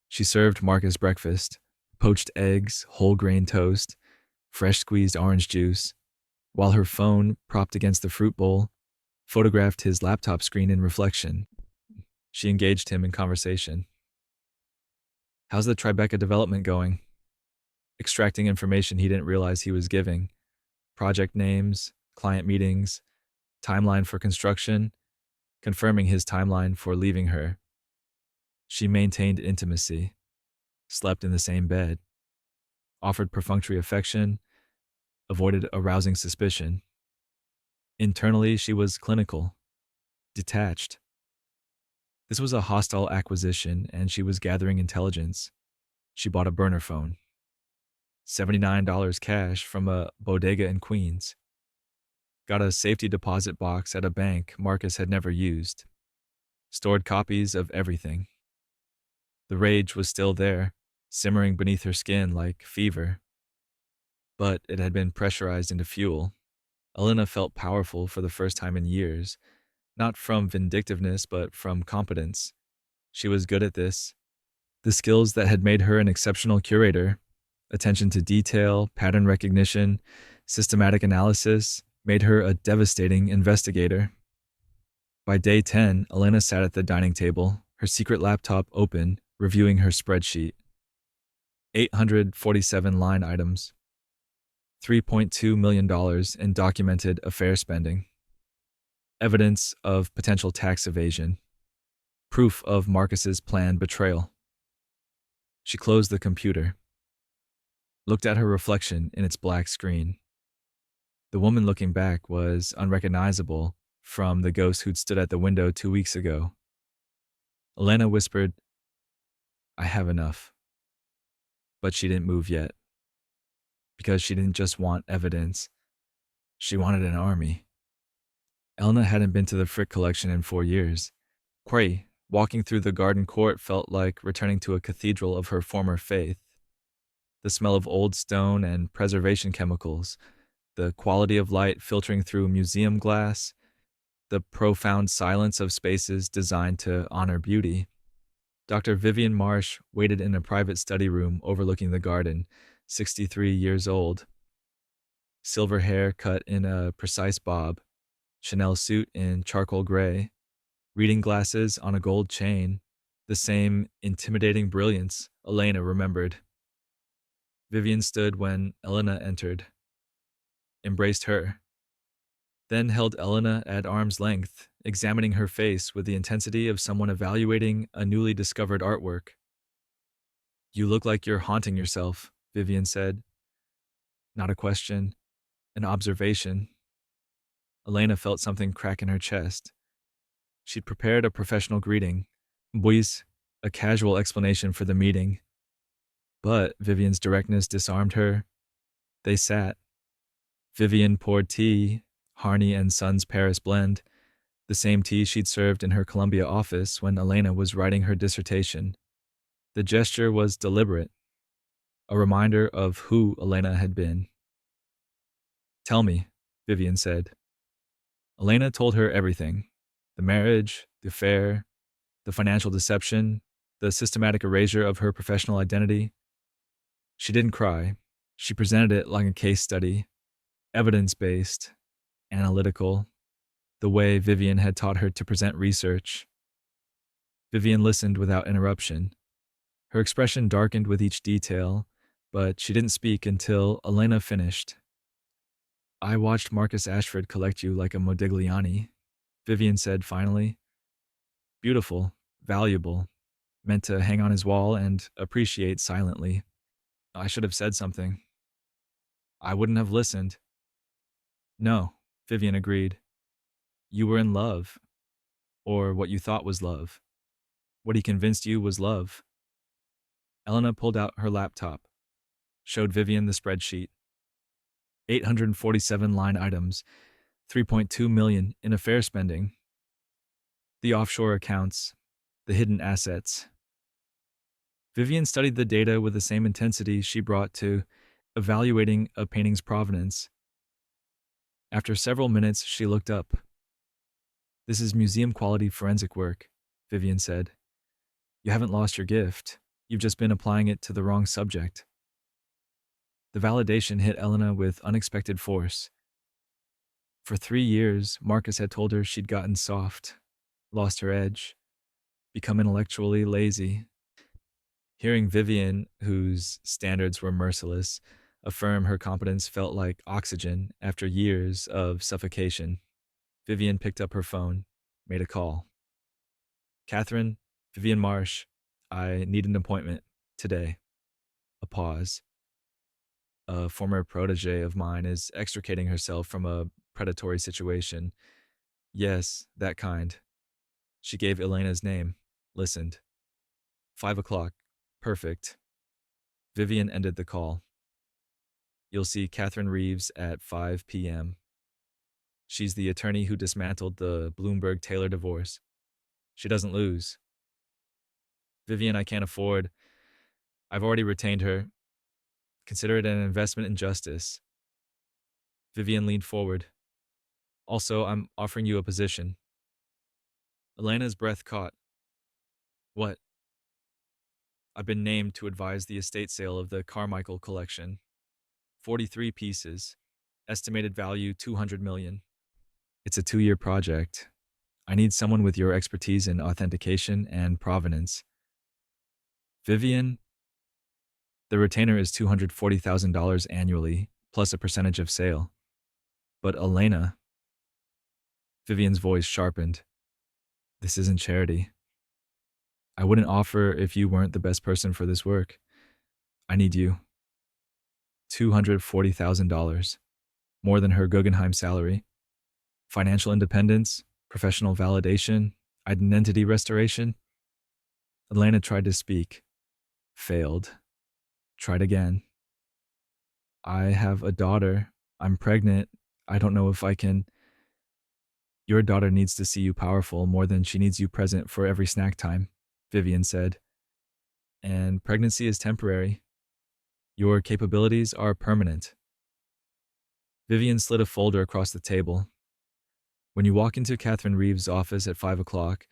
She served Marcus breakfast, poached eggs, whole grain toast, fresh squeezed orange juice, while her phone, propped against the fruit bowl, photographed his laptop screen in reflection. She engaged him in conversation. How's the Tribeca development going? Extracting information he didn't realize he was giving. Project names, client meetings, timeline for construction, confirming his timeline for leaving her. She maintained intimacy, slept in the same bed, offered perfunctory affection, avoided arousing suspicion. Internally, she was clinical, detached. This was a hostile acquisition, and she was gathering intelligence. She bought a burner phone. $79 cash from a bodega in Queens. Got a safety deposit box at a bank Marcus had never used. Stored copies of everything. The rage was still there, simmering beneath her skin like fever. But it had been pressurized into fuel. Elena felt powerful for the first time in years, not from vindictiveness, but from competence. She was good at this. The skills that had made her an exceptional curator, attention to detail, pattern recognition, systematic analysis, made her a devastating investigator. By day 10, Elena sat at the dining table, her secret laptop open, reviewing her spreadsheet. 847 line items. $3.2 million in documented affair spending. Evidence of potential tax evasion. Proof of Marcus's planned betrayal. She closed the computer, looked at her reflection in its black screen. The woman looking back was unrecognizable from the ghost who'd stood at the window 2 weeks ago. Elena whispered, "I have enough." But she didn't move yet. Because she didn't just want evidence. She wanted an army. Elena hadn't been to the Frick collection in 4 years. Walking through the garden court felt like returning to a cathedral of her former faith. The smell of old stone and preservation chemicals, the quality of light filtering through museum glass, the profound silence of spaces designed to honor beauty. Dr. Vivienne Marsh waited in a private study room overlooking the garden, 63 years old. Silver hair cut in a precise bob, Chanel suit in charcoal gray, reading glasses on a gold chain, the same intimidating brilliance Elena remembered. Vivienne stood when Elena entered, embraced her, then held Elena at arm's length, examining her face with the intensity of someone evaluating a newly discovered artwork. "You look like you're haunting yourself," Vivienne said. Not a question, an observation. Elena felt something crack in her chest. She'd prepared a professional greeting, buis, a casual explanation for the meeting. But Vivienne's directness disarmed her. They sat. Vivienne poured tea, Harney and Sons Paris blend, the same tea she'd served in her Columbia office when Elena was writing her dissertation. The gesture was deliberate, a reminder of who Elena had been. "Tell me," Vivienne said. Elena told her everything. The marriage, the affair, the financial deception, the systematic erasure of her professional identity. She didn't cry. She presented it like a case study, evidence-based, analytical, the way Vivienne had taught her to present research. Vivienne listened without interruption. Her expression darkened with each detail, but she didn't speak until Elena finished. "I watched Marcus Ashford collect you like a Modigliani," Vivienne said finally. "Beautiful, valuable, meant to hang on his wall and appreciate silently. I should have said something. I wouldn't have listened." "No," Vivienne agreed. "You were in love, or what you thought was love. What he convinced you was love." Elena pulled out her laptop, showed Vivienne the spreadsheet. 847 line items, 3.2 million in affair spending, the offshore accounts, the hidden assets. Vivienne studied the data with the same intensity she brought to evaluating a painting's provenance. After several minutes, she looked up. "This is museum-quality forensic work," Vivienne said. "You haven't lost your gift. You've just been applying it to the wrong subject." The validation hit Elena with unexpected force. For 3 years, Marcus had told her she'd gotten soft, lost her edge, become intellectually lazy. Hearing Vivienne, whose standards were merciless, affirm her competence felt like oxygen after years of suffocation. Vivienne picked up her phone, made a call. "Catherine, Vivienne Marsh, I need an appointment today." A pause. "A former protege of mine is extricating herself from a predatory situation." "Yes, that kind." She gave Elena's name, listened. 5 o'clock. Perfect. Vivienne ended the call. "You'll see Catherine Reeves at 5 p.m. She's the attorney who dismantled the Bloomberg-Taylor divorce. She doesn't lose." "Vivienne, I can't afford. I've already retained her. Consider it an investment in justice." Vivienne leaned forward. "Also, I'm offering you a position." Elena's breath caught. "What?" "I've been named to advise the estate sale of the Carmichael collection. 43 pieces. Estimated value $200 million. It's a 2-year project. I need someone with your expertise in authentication and provenance." "Vivienne, the retainer is $240,000 annually, plus a percentage of sale." "But Elena," Vivienne's voice sharpened, "this isn't charity. I wouldn't offer if you weren't the best person for this work. I need you." $240,000. More than her Guggenheim salary. Financial independence, professional validation, identity restoration. Elena tried to speak. Failed. Tried again. "I have a daughter. I'm pregnant. I don't know if I can." "Your daughter needs to see you powerful more than she needs you present for every snack time," Vivienne said. "And pregnancy is temporary. Your capabilities are permanent." Vivienne slid a folder across the table. "When you walk into Catherine Reeves' office at 5 o'clock,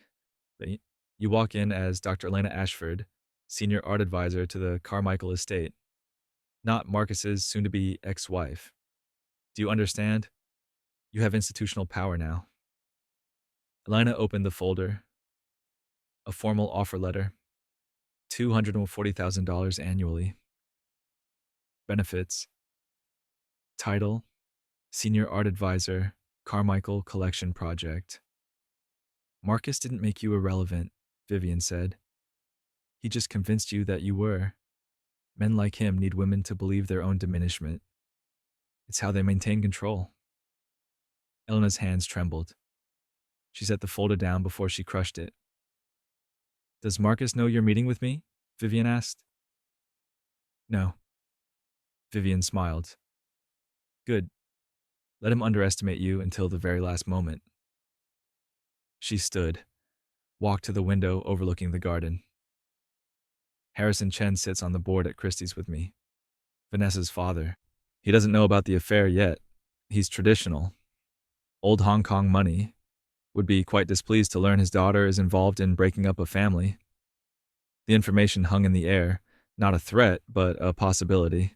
you walk in as Dr. Elena Ashford, senior art advisor to the Carmichael estate, not Marcus's soon-to-be ex-wife. Do you understand? You have institutional power now." Elena opened the folder. A formal offer letter. $240,000 annually. Benefits. Title: Senior Art Advisor, Carmichael Collection Project. "Marcus didn't make you irrelevant," Vivienne said. "He just convinced you that you were. Men like him need women to believe their own diminishment. It's how they maintain control." Elena's hands trembled. She set the folder down before she crushed it. "Does Marcus know you're meeting with me?" Vivienne asked. "No." Vivienne smiled. "Good. Let him underestimate you until the very last moment." She stood, walked to the window overlooking the garden. "Harrison Chen sits on the board at Christie's with me. Vanessa's father. He doesn't know about the affair yet. He's traditional. Old Hong Kong money. Would be quite displeased to learn his daughter is involved in breaking up a family." The information hung in the air, not a threat, but a possibility.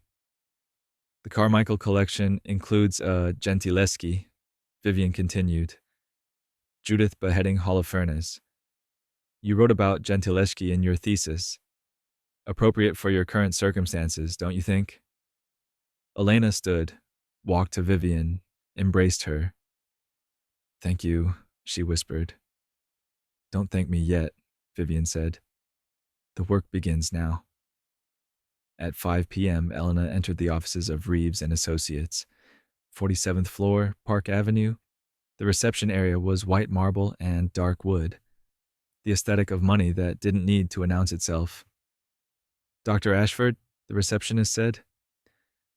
"The Carmichael collection includes a Gentileschi," Vivienne continued. "Judith beheading Holofernes. You wrote about Gentileschi in your thesis. Appropriate for your current circumstances, don't you think?" Elena stood, walked to Vivienne, embraced her. "Thank you," she whispered. "Don't thank me yet," Vivienne said. "The work begins now." At 5 p.m., Elena entered the offices of Reeves and Associates, 47th floor, Park Avenue. The reception area was white marble and dark wood, the aesthetic of money that didn't need to announce itself. "Dr. Ashford," the receptionist said.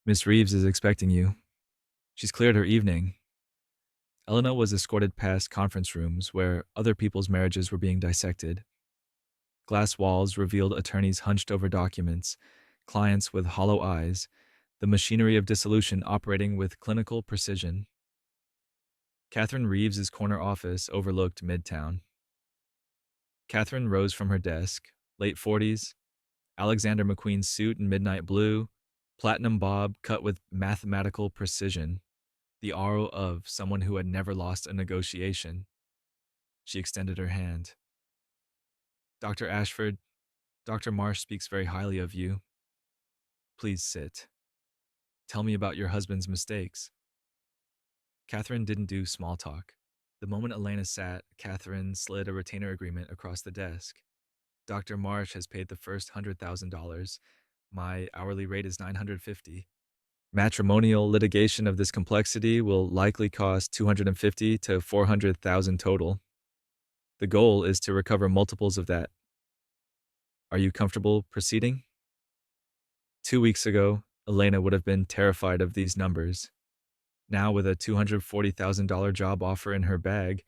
"Miss Reeves is expecting you." She's cleared her evening. Elena was escorted past conference rooms where other people's marriages were being dissected. Glass walls revealed attorneys hunched over documents, clients with hollow eyes, the machinery of dissolution operating with clinical precision. Catherine Reeves's corner office overlooked Midtown. Catherine rose from her desk, late 40s, Alexander McQueen suit in midnight blue, platinum bob cut with mathematical precision, the aura of someone who had never lost a negotiation. She extended her hand. Dr. Ashford, Dr. Marsh speaks very highly of you. Please sit. Tell me about your husband's mistakes. Catherine didn't do small talk. The moment Elena sat, Catherine slid a retainer agreement across the desk. Dr. Marsh has paid the first $100,000. My hourly rate is $950. Matrimonial litigation of this complexity will likely cost $250,000 to $400,000 total. The goal is to recover multiples of that. Are you comfortable proceeding? 2 weeks ago, Elena would have been terrified of these numbers. Now, with a $240,000 job offer in her bag,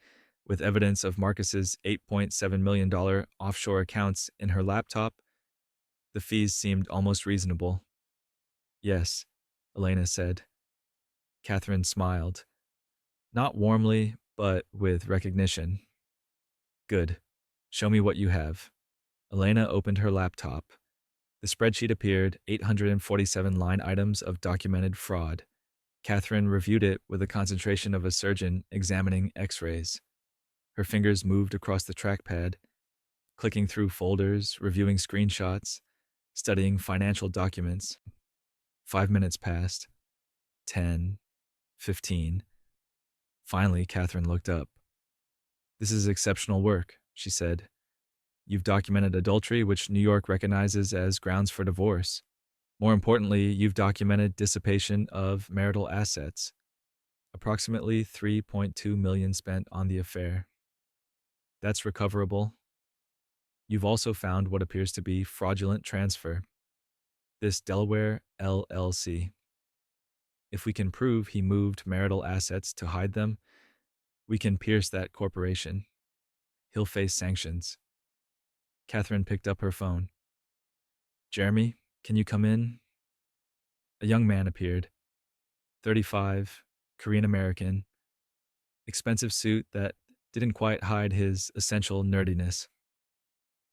with evidence of Marcus's $8.7 million offshore accounts in her laptop, the fees seemed almost reasonable. Yes, Elena said. Catherine smiled. Not warmly, but with recognition. Good. Show me what you have. Elena opened her laptop. The spreadsheet appeared, 847 line items of documented fraud. Catherine reviewed it with the concentration of a surgeon examining x-rays. Her fingers moved across the trackpad, clicking through folders, reviewing screenshots, studying financial documents. 5 minutes passed. 10, 15. Finally, Catherine looked up. This is exceptional work, she said. You've documented adultery, which New York recognizes as grounds for divorce. More importantly, you've documented dissipation of marital assets. Approximately $3.2 million spent on the affair. That's recoverable. You've also found what appears to be fraudulent transfer. This Delaware LLC. If we can prove he moved marital assets to hide them, we can pierce that corporation. He'll face sanctions. Catherine picked up her phone. Jeremy, can you come in? A young man appeared. 35, Korean American. Expensive suit that didn't quite hide his essential nerdiness.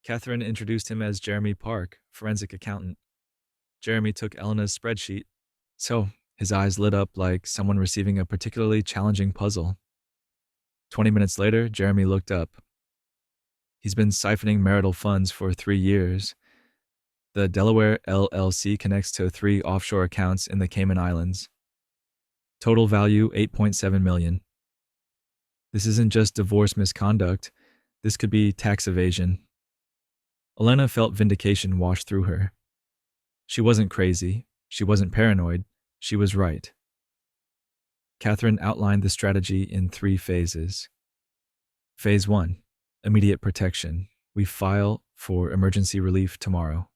Catherine introduced him as Jeremy Park, forensic accountant. Jeremy took Elena's spreadsheet. So, his eyes lit up like someone receiving a particularly challenging puzzle. 20 minutes later, Jeremy looked up. He's been siphoning marital funds for 3 years. The Delaware LLC connects to 3 offshore accounts in the Cayman Islands. Total value, $8.7 million. This isn't just divorce misconduct. This could be tax evasion. Elena felt vindication wash through her. She wasn't crazy. She wasn't paranoid. She was right. Catherine outlined the strategy in 3 phases. Phase 1, immediate protection. We file for emergency relief tomorrow.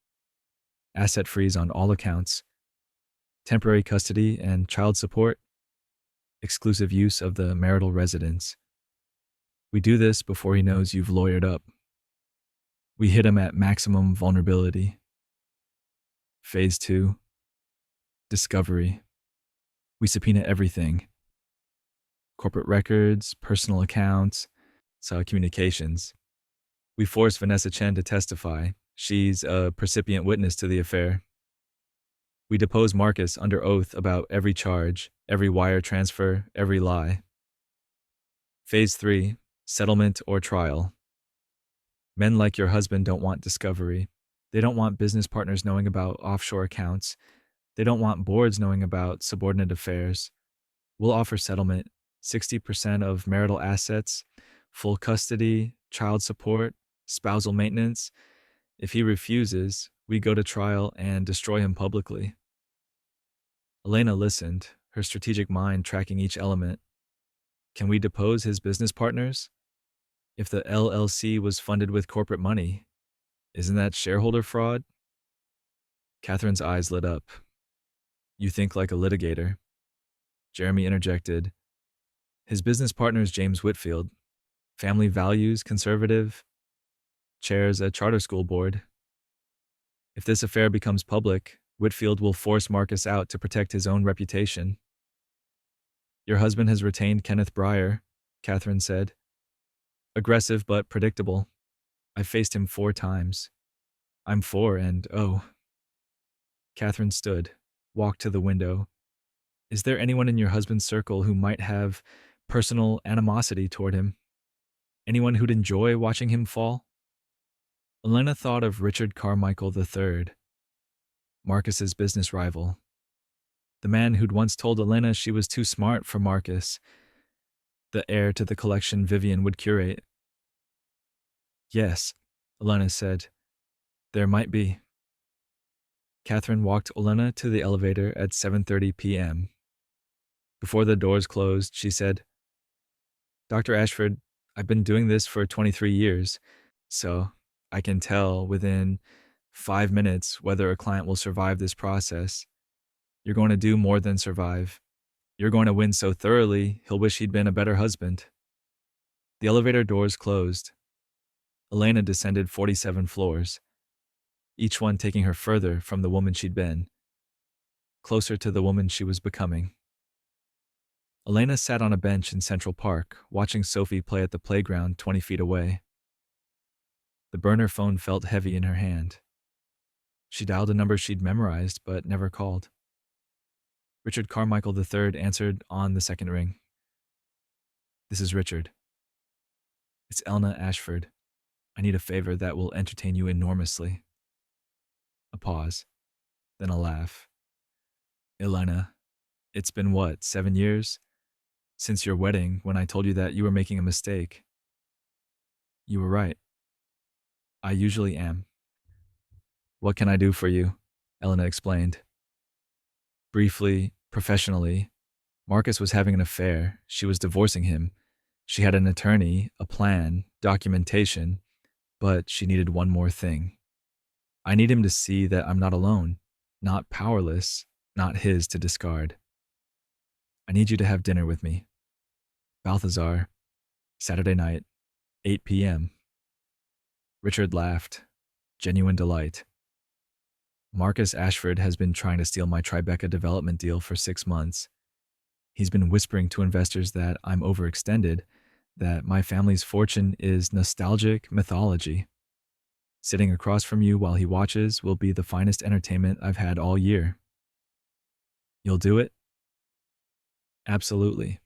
Asset freeze on all accounts. Temporary custody and child support. Exclusive use of the marital residence. We do this before he knows you've lawyered up. We hit him at maximum vulnerability. Phase 2, discovery. We subpoena everything. Corporate records, personal accounts, communications. We force Vanessa Chen to testify. She's a precipient witness to the affair. We depose Marcus under oath about every charge, every wire transfer, every lie. Phase 3, settlement or trial. Men like your husband don't want discovery. They don't want business partners knowing about offshore accounts. They don't want boards knowing about subordinate affairs. We'll offer settlement, 60% of marital assets, full custody, child support, spousal maintenance. If he refuses, we go to trial and destroy him publicly. Elena listened, her strategic mind tracking each element. Can we depose his business partners? If the LLC was funded with corporate money, isn't that shareholder fraud? Catherine's eyes lit up. You think like a litigator. Jeremy interjected. His business partner is James Whitfield. Family values, conservative, chairs a charter school board. If this affair becomes public, Whitfield will force Marcus out to protect his own reputation. Your husband has retained Kenneth Breyer, Catherine said. Aggressive but predictable. I've faced him 4 times. I'm 4 and oh. Catherine stood, walked to the window. Is there anyone in your husband's circle who might have personal animosity toward him? Anyone who'd enjoy watching him fall? Elena thought of Richard Carmichael III, Marcus's business rival. The man who'd once told Elena she was too smart for Marcus, the heir to the collection Vivienne would curate. Yes, Elena said. There might be. Catherine walked Elena to the elevator at 7:30 p.m. Before the doors closed, she said, Dr. Ashford, I've been doing this for 23 years, so I can tell within 5 minutes whether a client will survive this process. You're going to do more than survive. You're going to win so thoroughly, he'll wish he'd been a better husband. The elevator doors closed. Elena descended 47 floors, each one taking her further from the woman she'd been, closer to the woman she was becoming. Elena sat on a bench in Central Park, watching Sophie play at the playground 20 feet away. The burner phone felt heavy in her hand. She dialed a number she'd memorized but never called. Richard Carmichael III answered on the second ring. This is Richard. It's Elena Ashford. I need a favor that will entertain you enormously. A pause, then a laugh. Elena, it's been what, 7 years? Since your wedding, when I told you that you were making a mistake. You were right. I usually am. What can I do for you? Elena explained. Briefly, professionally, Marcus was having an affair. She was divorcing him. She had an attorney, a plan, documentation, but she needed one more thing. I need him to see that I'm not alone, not powerless, not his to discard. I need you to have dinner with me. Balthazar, Saturday night, 8 p.m. Richard laughed, genuine delight. Marcus Ashford has been trying to steal my Tribeca development deal for 6 months. He's been whispering to investors that I'm overextended, that my family's fortune is nostalgic mythology. Sitting across from you while he watches will be the finest entertainment I've had all year. You'll do it? Absolutely.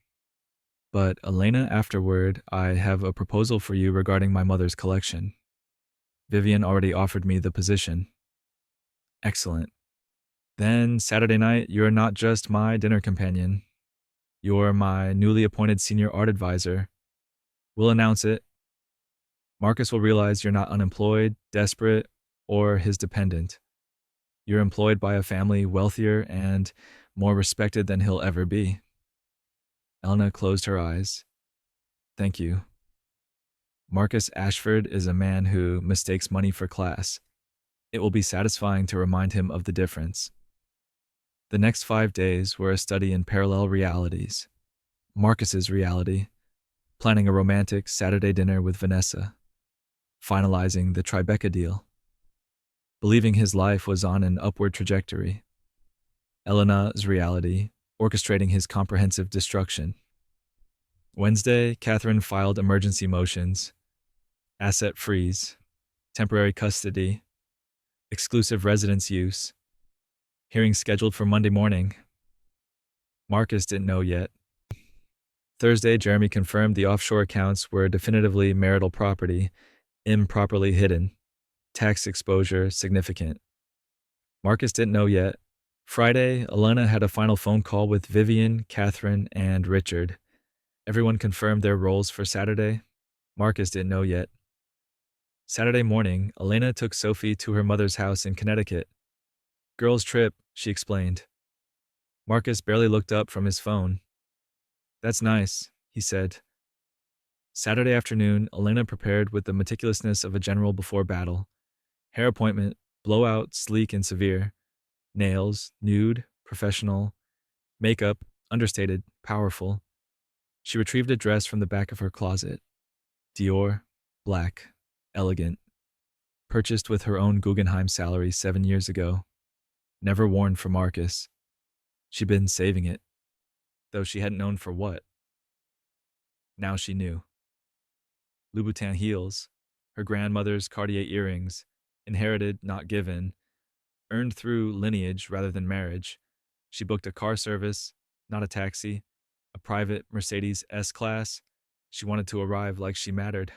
But Elena, afterward, I have a proposal for you regarding my mother's collection. Vivienne already offered me the position. Excellent. Then, Saturday night, you're not just my dinner companion. You're my newly appointed senior art advisor. We'll announce it. Marcus will realize you're not unemployed, desperate, or his dependent. You're employed by a family wealthier and more respected than he'll ever be. Elena closed her eyes. Thank you. Marcus Ashford is a man who mistakes money for class. It will be satisfying to remind him of the difference. The next 5 days were a study in parallel realities. Marcus's reality, planning a romantic Saturday dinner with Vanessa, finalizing the Tribeca deal, believing his life was on an upward trajectory. Elena's reality, orchestrating his comprehensive destruction. Wednesday, Catherine filed emergency motions, asset freeze, temporary custody, exclusive residence use, hearing scheduled for Monday morning. Marcus didn't know yet. Thursday, Jeremy confirmed the offshore accounts were definitively marital property, improperly hidden, tax exposure significant. Marcus didn't know yet. Friday, Elena had a final phone call with Vivienne, Catherine, and Richard. Everyone confirmed their roles for Saturday. Marcus didn't know yet. Saturday morning, Elena took Sophie to her mother's house in Connecticut. Girls' trip, she explained. Marcus barely looked up from his phone. That's nice, he said. Saturday afternoon, Elena prepared with the meticulousness of a general before battle. Hair appointment, blowout, sleek and severe. Nails, nude, professional. Makeup, Understated, powerful. She retrieved a dress from the back of her closet. Dior, black, elegant, purchased with her own Guggenheim salary 7 years ago. Never worn for Marcus. She'd been saving it, though she hadn't known for what. Now she knew. Louboutin heels, her grandmother's Cartier earrings, inherited, not given, earned through lineage rather than marriage. She booked a car service, not a taxi, a private Mercedes S-Class. She wanted to arrive like she mattered.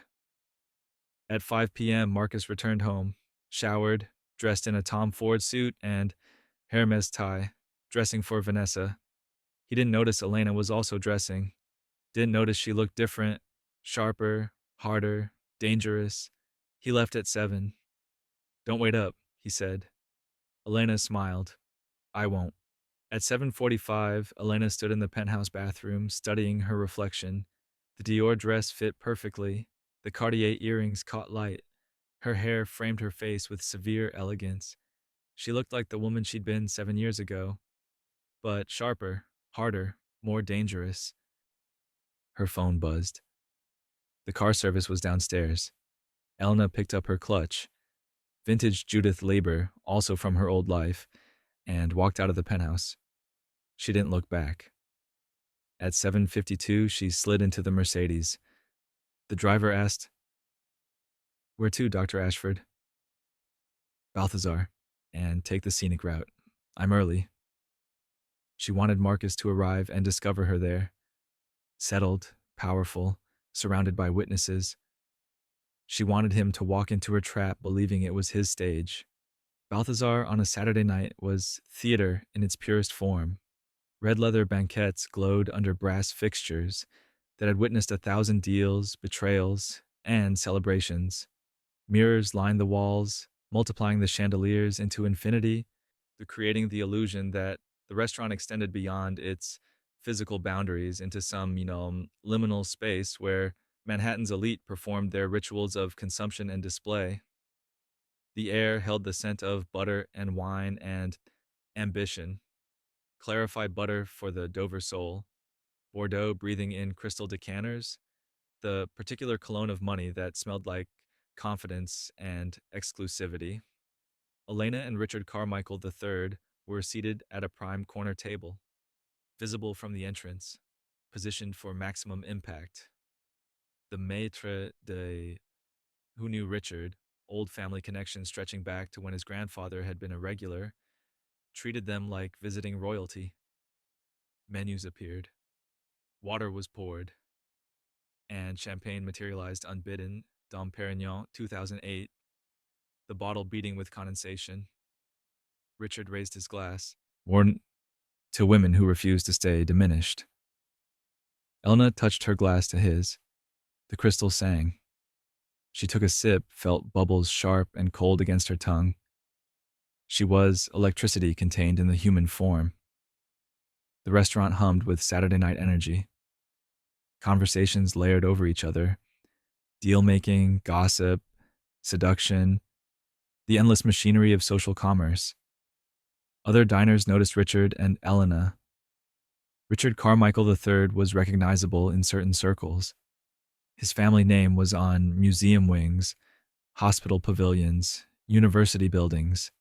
At 5 p.m., Marcus returned home, showered, dressed in a Tom Ford suit and Hermes tie, dressing for Vanessa. He didn't notice Elena was also dressing. Didn't notice she looked different, sharper, harder, dangerous. He left at 7. "Don't wait up," he said. Elena smiled. "I won't." At 7:45, Elena stood in the penthouse bathroom, studying her reflection. The Dior dress fit perfectly. The Cartier earrings caught light. Her hair framed her face with severe elegance. She looked like the woman she'd been 7 years ago, but sharper, harder, more dangerous. Her phone buzzed. The car service was downstairs. Elena picked up her clutch, vintage Judith Leiber, also from her old life, and walked out of the penthouse. She didn't look back. At 7:52, she slid into the Mercedes. The driver asked, "Where to, Dr. Ashford?" "Balthazar, and take the scenic route. I'm early." She wanted Marcus to arrive and discover her there. Settled, powerful, surrounded by witnesses. She wanted him to walk into her trap believing it was his stage. Balthazar on a Saturday night was theater in its purest form. Red leather banquettes glowed under brass fixtures that had witnessed 1,000 deals, betrayals, and celebrations. Mirrors lined the walls, multiplying the chandeliers into infinity, creating the illusion that the restaurant extended beyond its physical boundaries into some, liminal space where Manhattan's elite performed their rituals of consumption and display. The air held the scent of butter and wine and ambition. Clarified butter for the Dover soul, Bordeaux breathing in crystal decanters, the particular cologne of money that smelled like confidence and exclusivity. Elena and Richard Carmichael III were seated at a prime corner table, visible from the entrance, positioned for maximum impact. The maître d', who knew Richard, old family connections stretching back to when his grandfather had been a regular, treated them like visiting royalty. Menus appeared. Water was poured, and champagne materialized unbidden, Dom Perignon 2008, the bottle beating with condensation. Richard raised his glass, warned to women who refused to stay diminished. Elena touched her glass to his. The crystal sang. She took a sip, felt bubbles sharp and cold against her tongue. She was electricity contained in the human form. The restaurant hummed with Saturday night energy. Conversations layered over each other. Deal-making, gossip, seduction, the endless machinery of social commerce. Other diners noticed Richard and Elena. Richard Carmichael III was recognizable in certain circles. His family name was on museum wings, hospital pavilions, university buildings.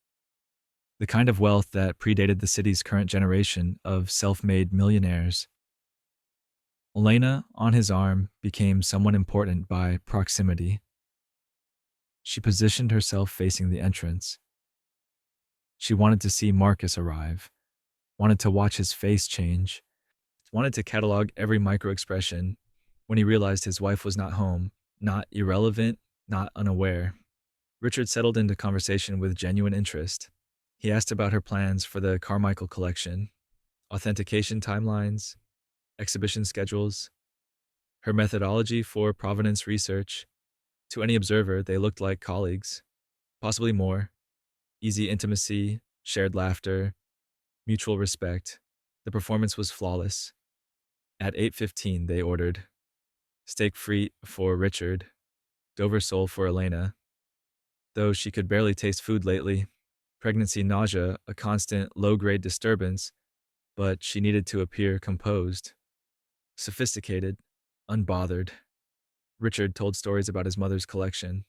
The kind of wealth that predated the city's current generation of self-made millionaires. Elena, on his arm, became someone important by proximity. She positioned herself facing the entrance. She wanted to see Marcus arrive, wanted to watch his face change, wanted to catalog every microexpression when he realized his wife was not home, not irrelevant, not unaware. Richard settled into conversation with genuine interest. He asked about her plans for the Carmichael collection, authentication timelines, exhibition schedules, her methodology for provenance research. To any observer, they looked like colleagues, possibly more. Easy intimacy, shared laughter, mutual respect. The performance was flawless. At 8:15, they ordered steak frite for Richard, Dover sole for Elena. Though she could barely taste food lately, pregnancy nausea, a constant low-grade disturbance, but she needed to appear composed, sophisticated, unbothered. Richard told stories about his mother's collection.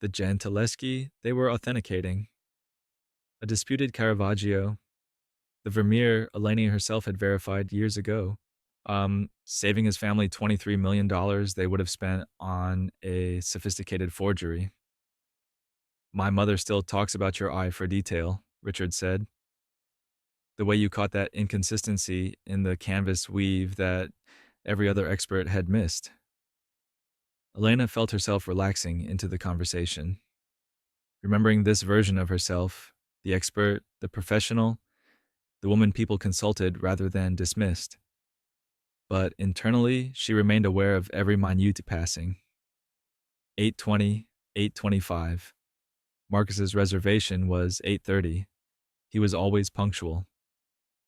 The Gentileschi they were authenticating. A disputed Caravaggio. The Vermeer Eleni herself had verified years ago. Saving his family $23 million they would have spent on a sophisticated forgery. My mother still talks about your eye for detail, Richard said. The way you caught that inconsistency in the canvas weave that every other expert had missed. Elena felt herself relaxing into the conversation. Remembering this version of herself, the expert, the professional, the woman people consulted rather than dismissed. But internally, she remained aware of every minute passing. 8:20, 8:25. Marcus's reservation was 8:30. He was always punctual,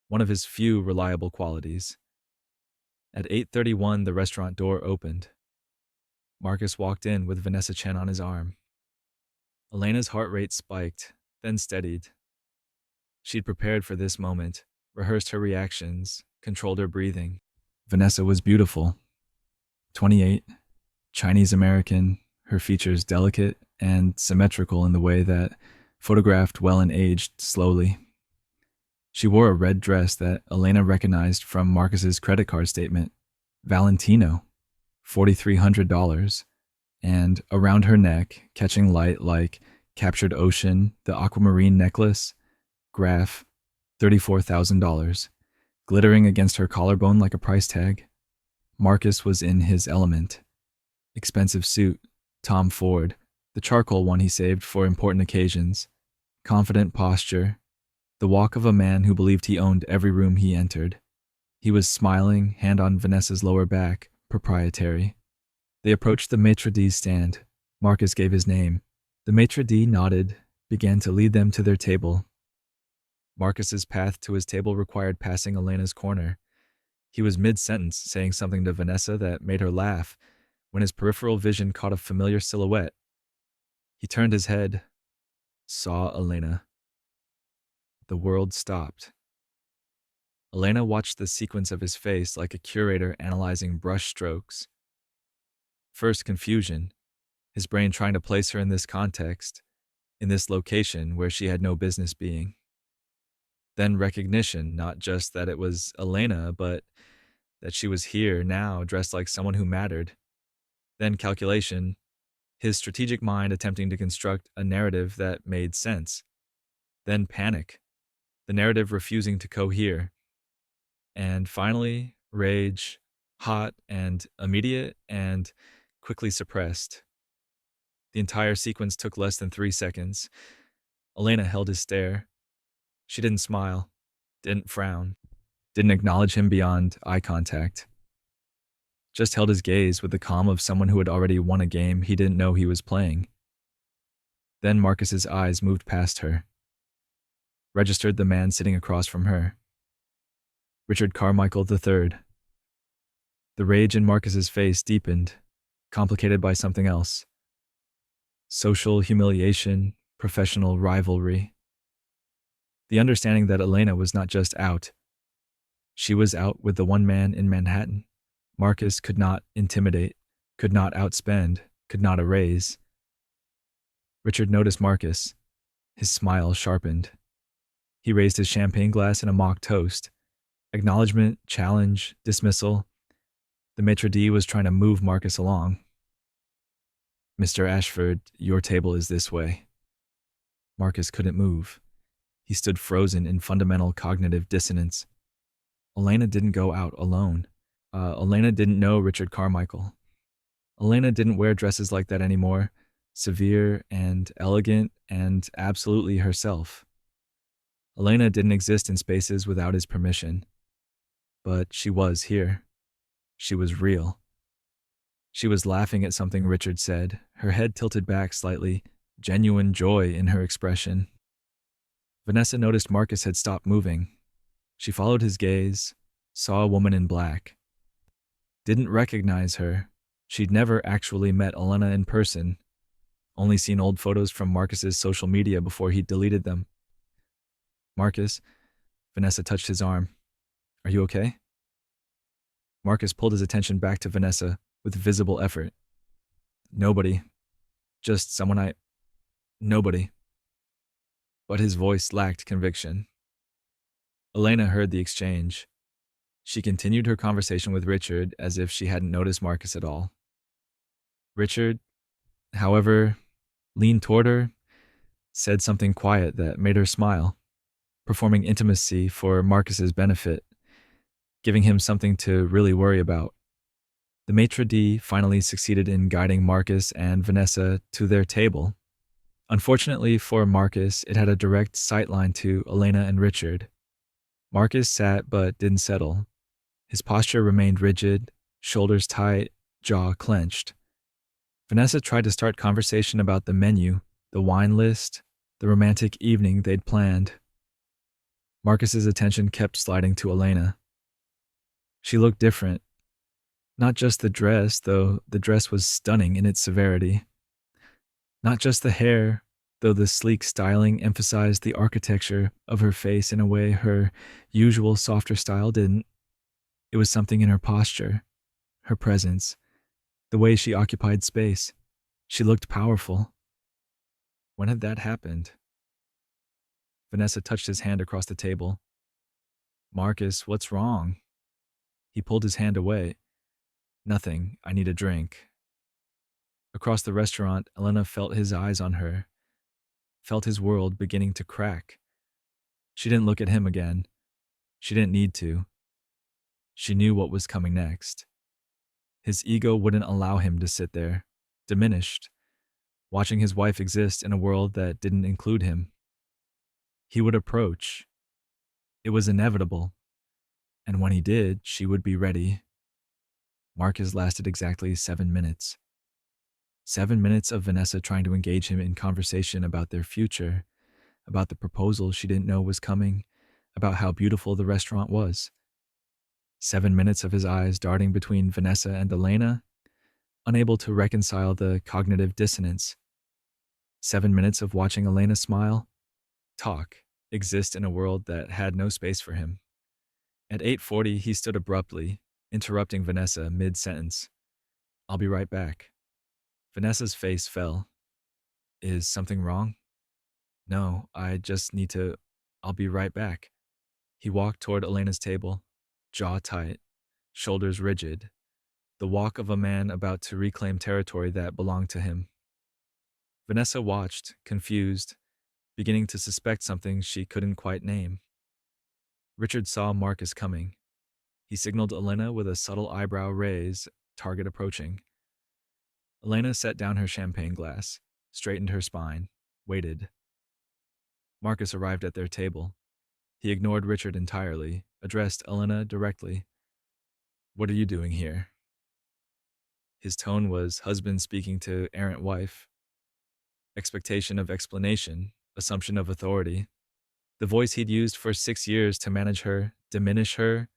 one of his few reliable qualities. At 8:31, the restaurant door opened. Marcus walked in with Vanessa Chen on his arm. Elena's heart rate spiked, then steadied. She'd prepared for this moment, rehearsed her reactions, controlled her breathing. Vanessa was beautiful. 28, Chinese-American, her features delicate and symmetrical in the way that photographed well and aged slowly. She wore a red dress that Elena recognized from Marcus's credit card statement. Valentino, $4,300, and around her neck, catching light like captured ocean, the aquamarine necklace, Graph, $34,000, glittering against her collarbone like a price tag. Marcus was in his element. Expensive suit, Tom Ford, the charcoal one he saved for important occasions. Confident posture, the walk of a man who believed he owned every room he entered. He was smiling, hand on Vanessa's lower back, proprietary. They approached the maitre d's stand. Marcus gave his name. The maitre d' nodded, began to lead them to their table. Marcus's path to his table required passing Elena's corner. He was mid-sentence saying something to Vanessa that made her laugh when his peripheral vision caught a familiar silhouette. He turned his head, saw Elena. The world stopped. Elena watched the sequence of his face like a curator analyzing brush strokes. First confusion, his brain trying to place her in this context, in this location where she had no business being. Then recognition, not just that it was Elena, but that she was here now dressed like someone who mattered. Then calculation, his strategic mind attempting to construct a narrative that made sense. Then panic, the narrative refusing to cohere. And finally, rage, hot and immediate and quickly suppressed. The entire sequence took less than 3 seconds. Elena held his stare. She didn't smile, didn't frown, didn't acknowledge him beyond eye contact. Just held his gaze with the calm of someone who had already won a game he didn't know he was playing. Then Marcus's eyes moved past her, registered the man sitting across from her. Richard Carmichael III. The rage in Marcus's face deepened, complicated by something else. Social humiliation, professional rivalry. The understanding that Elena was not just out. She was out with the one man in Manhattan. Marcus could not intimidate, could not outspend, could not erase. Richard noticed Marcus. His smile sharpened. He raised his champagne glass in a mock toast. Acknowledgement, challenge, dismissal. The maitre d' was trying to move Marcus along. Mr. Ashford, your table is this way. Marcus couldn't move. He stood frozen in fundamental cognitive dissonance. Elena didn't go out alone. Elena didn't know Richard Carmichael. Elena didn't wear dresses like that anymore, severe and elegant and absolutely herself. Elena didn't exist in spaces without his permission. But she was here. She was real. She was laughing at something Richard said, her head tilted back slightly, genuine joy in her expression. Vanessa noticed Marcus had stopped moving. She followed his gaze, saw a woman in black. Didn't recognize her. She'd never actually met Elena in person, only seen old photos from Marcus's social media before he deleted them. Marcus, Vanessa touched his arm. Are you okay? Marcus pulled his attention back to Vanessa with visible effort. Nobody. Just someone I. Nobody. But his voice lacked conviction. Elena heard the exchange. She continued her conversation with Richard as if she hadn't noticed Marcus at all. Richard, however, leaned toward her, said something quiet that made her smile, performing intimacy for Marcus's benefit, giving him something to really worry about. The maitre d' finally succeeded in guiding Marcus and Vanessa to their table. Unfortunately for Marcus, it had a direct sightline to Elena and Richard. Marcus sat but didn't settle. His posture remained rigid, shoulders tight, jaw clenched. Vanessa tried to start conversation about the menu, the wine list, the romantic evening they'd planned. Marcus's attention kept sliding to Elena. She looked different. Not just the dress, though the dress was stunning in its severity. Not just the hair, though the sleek styling emphasized the architecture of her face in a way her usual softer style didn't. It was something in her posture, her presence, the way she occupied space. She looked powerful. When had that happened? Vanessa touched his hand across the table. Marcus, what's wrong? He pulled his hand away. Nothing, I need a drink. Across the restaurant, Elena felt his eyes on her, felt his world beginning to crack. She didn't look at him again. She didn't need to. She knew what was coming next. His ego wouldn't allow him to sit there, diminished, watching his wife exist in a world that didn't include him. He would approach. It was inevitable. And when he did, she would be ready. Marcus lasted exactly 7 minutes. 7 minutes of Vanessa trying to engage him in conversation about their future, about the proposal she didn't know was coming, about how beautiful the restaurant was. 7 minutes of his eyes darting between Vanessa and Elena, unable to reconcile the cognitive dissonance. 7 minutes of watching Elena smile, talk, exist in a world that had no space for him. At 8:40, he stood abruptly, interrupting Vanessa mid-sentence. I'll be right back. Vanessa's face fell. Is something wrong? No, I just need to. I'll be right back. He walked toward Elena's table, jaw tight, shoulders rigid, the walk of a man about to reclaim territory that belonged to him. Vanessa watched, confused, beginning to suspect something she couldn't quite name. Richard saw Marcus coming. He signaled Elena with a subtle eyebrow raise, target approaching. Elena set down her champagne glass, straightened her spine, waited. Marcus arrived at their table. He ignored Richard entirely, addressed Elena directly. What are you doing here? His tone was husband speaking to errant wife. Expectation of explanation, assumption of authority. The voice he'd used for 6 years to manage her, diminish her,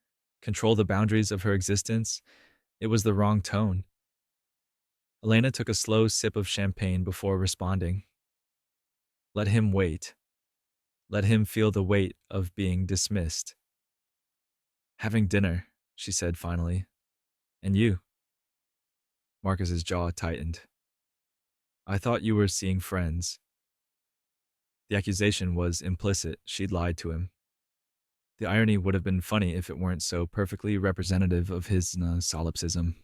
control the boundaries of her existence, it was the wrong tone. Elena took a slow sip of champagne before responding. Let him wait. Let him feel the weight of being dismissed. Having dinner, she said finally. And you? Marcus's jaw tightened. I thought you were seeing friends. The accusation was implicit. She'd lied to him. The irony would have been funny if it weren't so perfectly representative of his solipsism.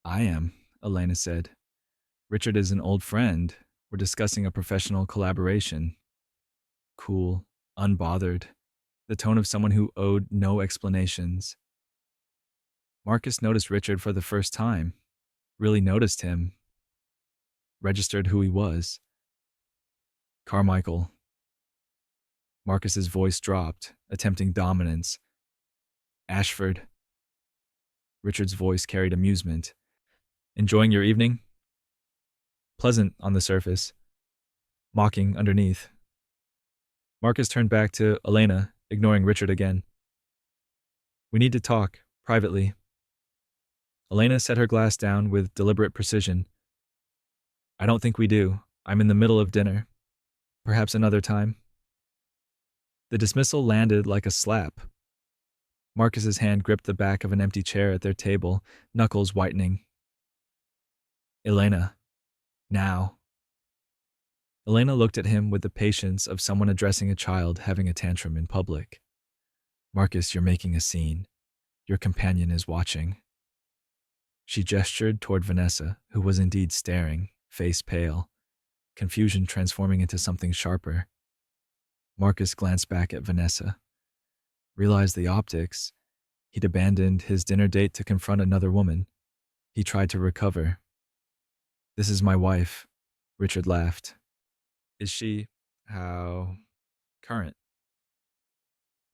I am, Elena said. Richard is an old friend. We're discussing a professional collaboration. Cool, unbothered, the tone of someone who owed no explanations. Marcus noticed Richard for the first time, really noticed him, registered who he was. Carmichael. Marcus's voice dropped, attempting dominance. Ashford. Richard's voice carried amusement. Enjoying your evening? Pleasant on the surface, mocking underneath. Marcus turned back to Elena, ignoring Richard again. We need to talk, privately. Elena set her glass down with deliberate precision. I don't think we do. I'm in the middle of dinner. Perhaps another time. The dismissal landed like a slap. Marcus's hand gripped the back of an empty chair at their table, knuckles whitening. Elena. Now. Elena looked at him with the patience of someone addressing a child having a tantrum in public. Marcus, you're making a scene. Your companion is watching. She gestured toward Vanessa, who was indeed staring, face pale, confusion transforming into something sharper. Marcus glanced back at Vanessa. Realized the optics. He'd abandoned his dinner date to confront another woman. He tried to recover. This is my wife, Richard laughed. Is she, how, current?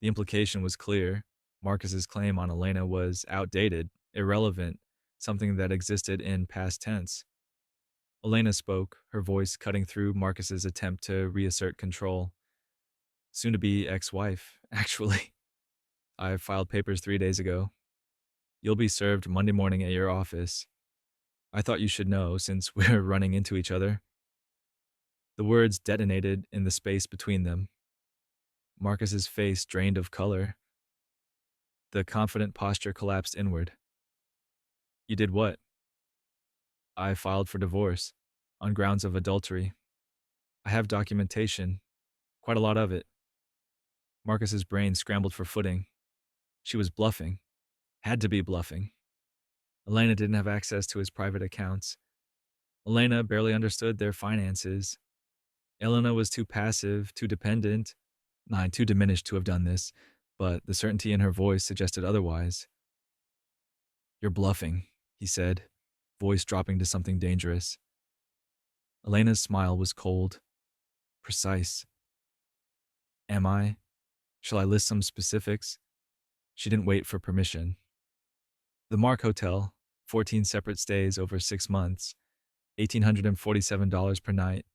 The implication was clear. Marcus's claim on Elena was outdated, irrelevant, something that existed in past tense. Elena spoke, her voice cutting through Marcus's attempt to reassert control. Soon-to-be ex-wife, actually. I filed papers 3 days ago. You'll be served Monday morning at your office. I thought you should know since we're running into each other. The words detonated in the space between them. Marcus's face drained of color. The confident posture collapsed inward. You did what? I filed for divorce, on grounds of adultery. I have documentation, quite a lot of it. Marcus's brain scrambled for footing. She was bluffing. Had to be bluffing. Elena didn't have access to his private accounts. Elena barely understood their finances. Elena was too passive, too dependent, too diminished to have done this, but the certainty in her voice suggested otherwise. You're bluffing, he said, voice dropping to something dangerous. Elena's smile was cold, precise. Am I? Shall I list some specifics? She didn't wait for permission. The Mark Hotel, 14 separate stays over 6 months, $1,847 per night.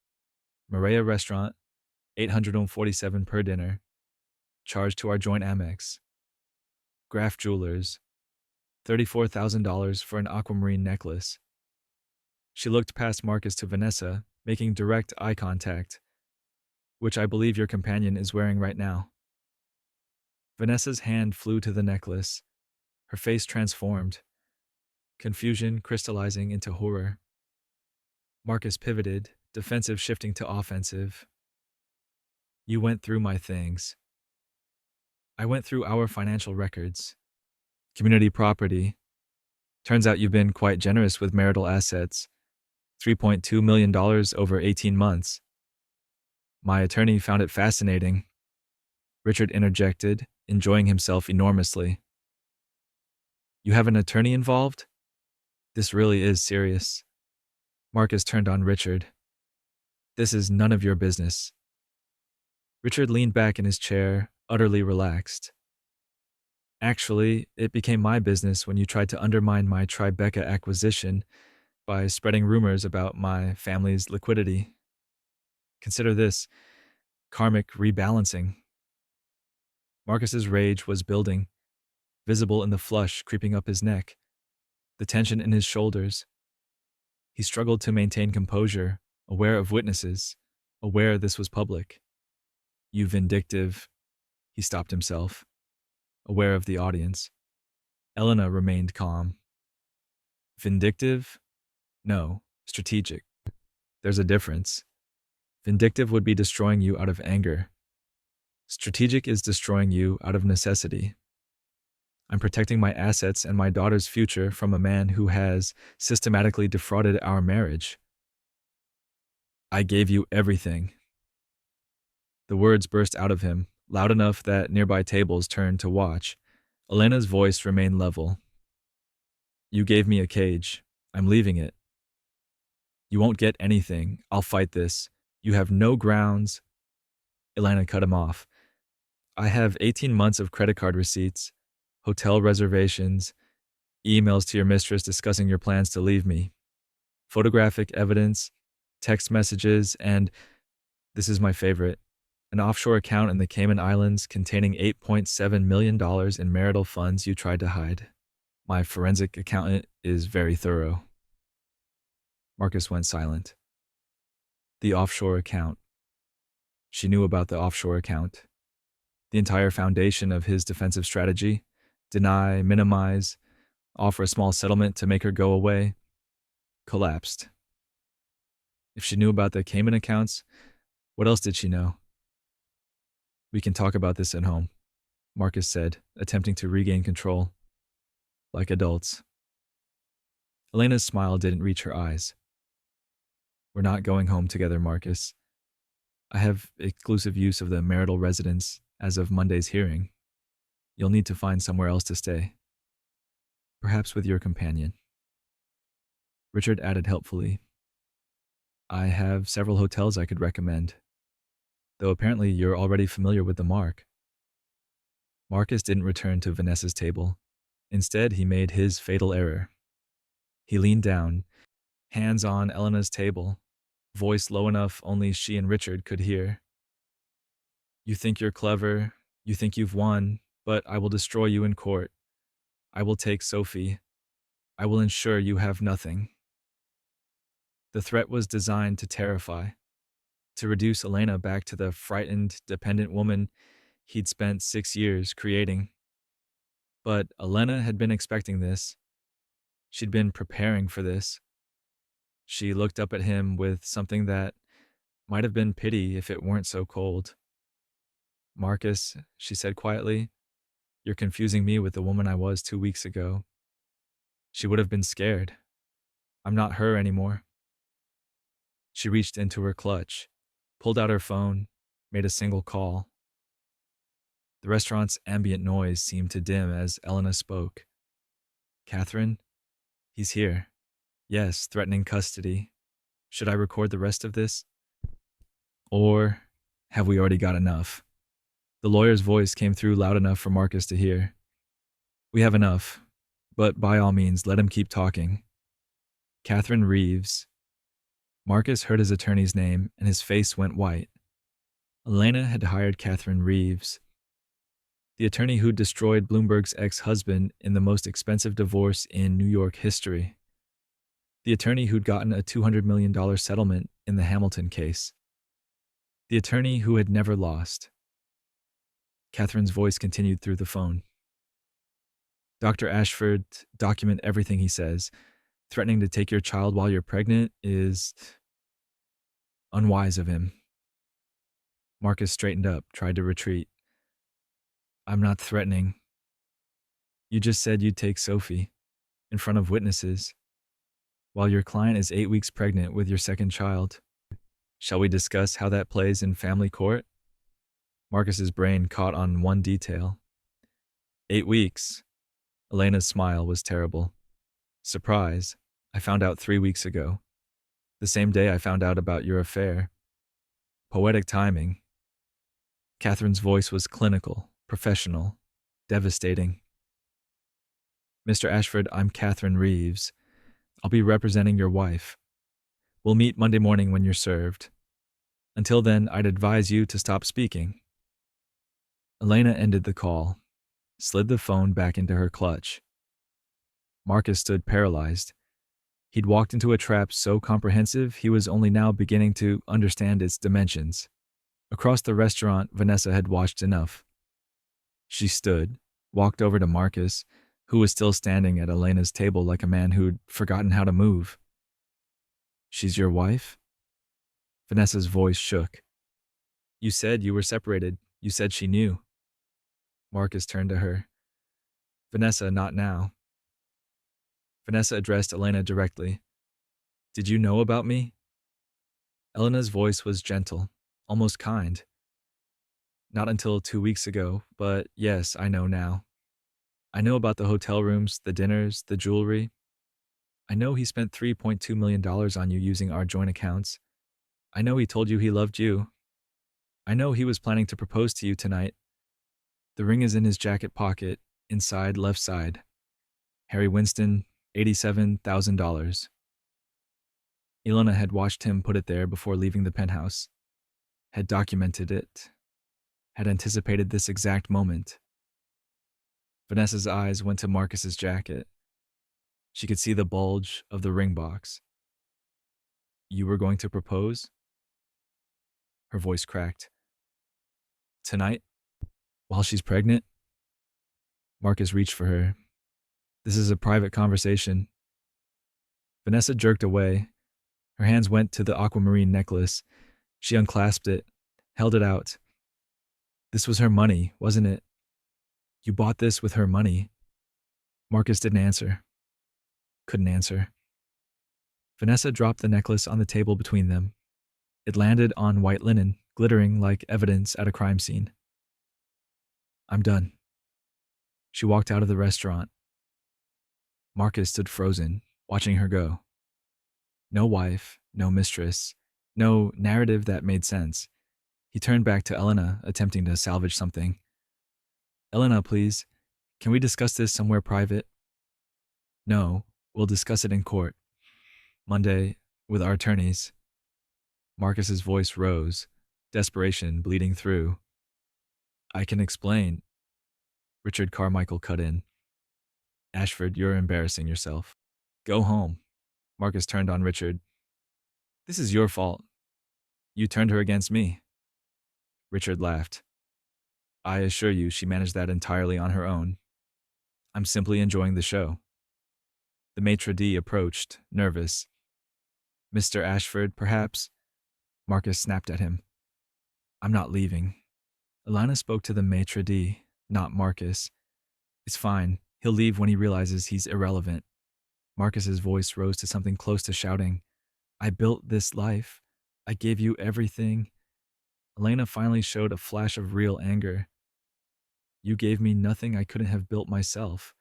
Maria Restaurant, $847 per dinner. Charged to our joint Amex. Graf Jewelers, $34,000 for an aquamarine necklace. She looked past Marcus to Vanessa, making direct eye contact, which I believe your companion is wearing right now. Vanessa's hand flew to the necklace. Her face transformed, confusion crystallizing into horror. Marcus pivoted, defensive shifting to offensive. You went through my things. I went through our financial records. Community property. Turns out you've been quite generous with marital assets. $3.2 million over 18 months. My attorney found it fascinating. Richard interjected, enjoying himself enormously. You have an attorney involved? This really is serious. Marcus turned on Richard. This is none of your business. Richard leaned back in his chair, utterly relaxed. Actually, it became my business when you tried to undermine my Tribeca acquisition by spreading rumors about my family's liquidity. Consider this, karmic rebalancing. Marcus's rage was building, visible in the flush creeping up his neck, the tension in his shoulders. He struggled to maintain composure, aware of witnesses, aware this was public. You vindictive. He stopped himself, aware of the audience. Elena remained calm. Vindictive? No, strategic. There's a difference. Vindictive would be destroying you out of anger. Strategic is destroying you out of necessity. I'm protecting my assets and my daughter's future from a man who has systematically defrauded our marriage. I gave you everything. The words burst out of him, loud enough that nearby tables turned to watch. Elena's voice remained level. You gave me a cage. I'm leaving it. You won't get anything. I'll fight this. You have no grounds. Elena cut him off. I have 18 months of credit card receipts, hotel reservations, emails to your mistress discussing your plans to leave me, photographic evidence, text messages, and, this is my favorite, an offshore account in the Cayman Islands containing $8.7 million in marital funds you tried to hide. My forensic accountant is very thorough. Marcus went silent. The offshore account. She knew about the offshore account. The entire foundation of his defensive strategy, deny, minimize, offer a small settlement to make her go away, collapsed. If she knew about the Cayman accounts, what else did she know? We can talk about this at home, Marcus said, attempting to regain control. Like adults. Elena's smile didn't reach her eyes. We're not going home together, Marcus. I have exclusive use of the marital residence as of Monday's hearing. You'll need to find somewhere else to stay. Perhaps with your companion. Richard added helpfully. I have several hotels I could recommend, though apparently you're already familiar with the mark. Marcus didn't return to Vanessa's table. Instead, he made his fatal error. He leaned down, hands on Elena's table, voice low enough only she and Richard could hear. You think you're clever, you think you've won, but I will destroy you in court. I will take Sophie. I will ensure you have nothing. The threat was designed to terrify, to reduce Elena back to the frightened, dependent woman he'd spent 6 years creating. But Elena had been expecting this. She'd been preparing for this. She looked up at him with something that might have been pity if it weren't so cold. Marcus, she said quietly, you're confusing me with the woman I was 2 weeks ago. She would have been scared. I'm not her anymore. She reached into her clutch, pulled out her phone, made a single call. The restaurant's ambient noise seemed to dim as Elena spoke. Catherine? He's here. Yes, threatening custody. Should I record the rest of this? Or have we already got enough? The lawyer's voice came through loud enough for Marcus to hear. We have enough, but by all means, let him keep talking. Catherine Reeves. Marcus heard his attorney's name and his face went white. Elena had hired Catherine Reeves, the attorney who'd destroyed Bloomberg's ex-husband in the most expensive divorce in New York history. The attorney who'd gotten a $200 million settlement in the Hamilton case. The attorney who had never lost. Catherine's voice continued through the phone. Dr. Ashford, document everything he says. Threatening to take your child while you're pregnant is unwise of him. Marcus straightened up, tried to retreat. I'm not threatening. You just said you'd take Sophie, in front of witnesses, while your client is 8 weeks pregnant with your second child. Shall we discuss how that plays in family court? Marcus's brain caught on one detail. 8 weeks. Elena's smile was terrible. Surprise. I found out 3 weeks ago. The same day I found out about your affair. Poetic timing. Catherine's voice was clinical, professional, devastating. Mr. Ashford, I'm Catherine Reeves. I'll be representing your wife. We'll meet Monday morning when you're served. Until then, I'd advise you to stop speaking. Elena ended the call, slid the phone back into her clutch. Marcus stood paralyzed. He'd walked into a trap so comprehensive he was only now beginning to understand its dimensions. Across the restaurant, Vanessa had watched enough. She stood, walked over to Marcus, who was still standing at Elena's table like a man who'd forgotten how to move. She's your wife? Vanessa's voice shook. You said you were separated. You said she knew. Marcus turned to her. Vanessa, not now. Vanessa addressed Elena directly. Did you know about me? Elena's voice was gentle, almost kind. Not until 2 weeks ago, but yes, I know now. I know about the hotel rooms, the dinners, the jewelry. I know he spent $3.2 million on you using our joint accounts. I know he told you he loved you. I know he was planning to propose to you tonight. The ring is in his jacket pocket, inside left side. Harry Winston, $87,000. Elena had watched him put it there before leaving the penthouse, had documented it, had anticipated this exact moment. Vanessa's eyes went to Marcus's jacket. She could see the bulge of the ring box. You were going to propose? Her voice cracked. Tonight? While she's pregnant? Marcus reached for her. This is a private conversation. Vanessa jerked away. Her hands went to the aquamarine necklace. She unclasped it, held it out. This was her money, wasn't it? You bought this with her money. Marcus didn't answer. Couldn't answer. Vanessa dropped the necklace on the table between them. It landed on white linen, glittering like evidence at a crime scene. I'm done. She walked out of the restaurant. Marcus stood frozen, watching her go. No wife, no mistress, no narrative that made sense. He turned back to Elena, attempting to salvage something. Elena, please, can we discuss this somewhere private? No, we'll discuss it in court. Monday, with our attorneys. Marcus's voice rose, desperation bleeding through. I can explain. Richard Carmichael cut in. Ashford, you're embarrassing yourself. Go home. Marcus turned on Richard. This is your fault. You turned her against me. Richard laughed. I assure you she managed that entirely on her own. I'm simply enjoying the show. The maitre d' approached, nervous. Mr. Ashford, perhaps? Marcus snapped at him. I'm not leaving. Alana spoke to the maitre d', not Marcus. It's fine. He'll leave when he realizes he's irrelevant. Marcus's voice rose to something close to shouting. I built this life. I gave you everything. Elena finally showed a flash of real anger. You gave me nothing I couldn't have built myself.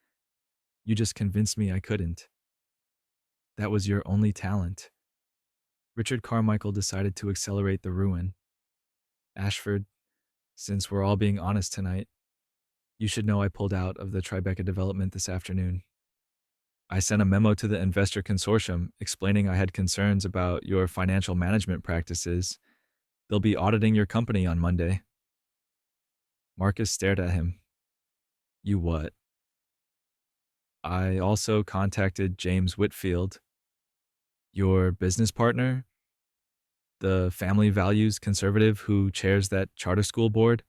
You just convinced me I couldn't. That was your only talent. Richard Carmichael decided to accelerate the ruin. Ashford, since we're all being honest tonight, you should know I pulled out of the Tribeca development this afternoon. I sent a memo to the investor consortium explaining I had concerns about your financial management practices. They'll be auditing your company on Monday. Marcus stared at him. You what? I also contacted James Whitfield, your business partner, the family values conservative who chairs that charter school board.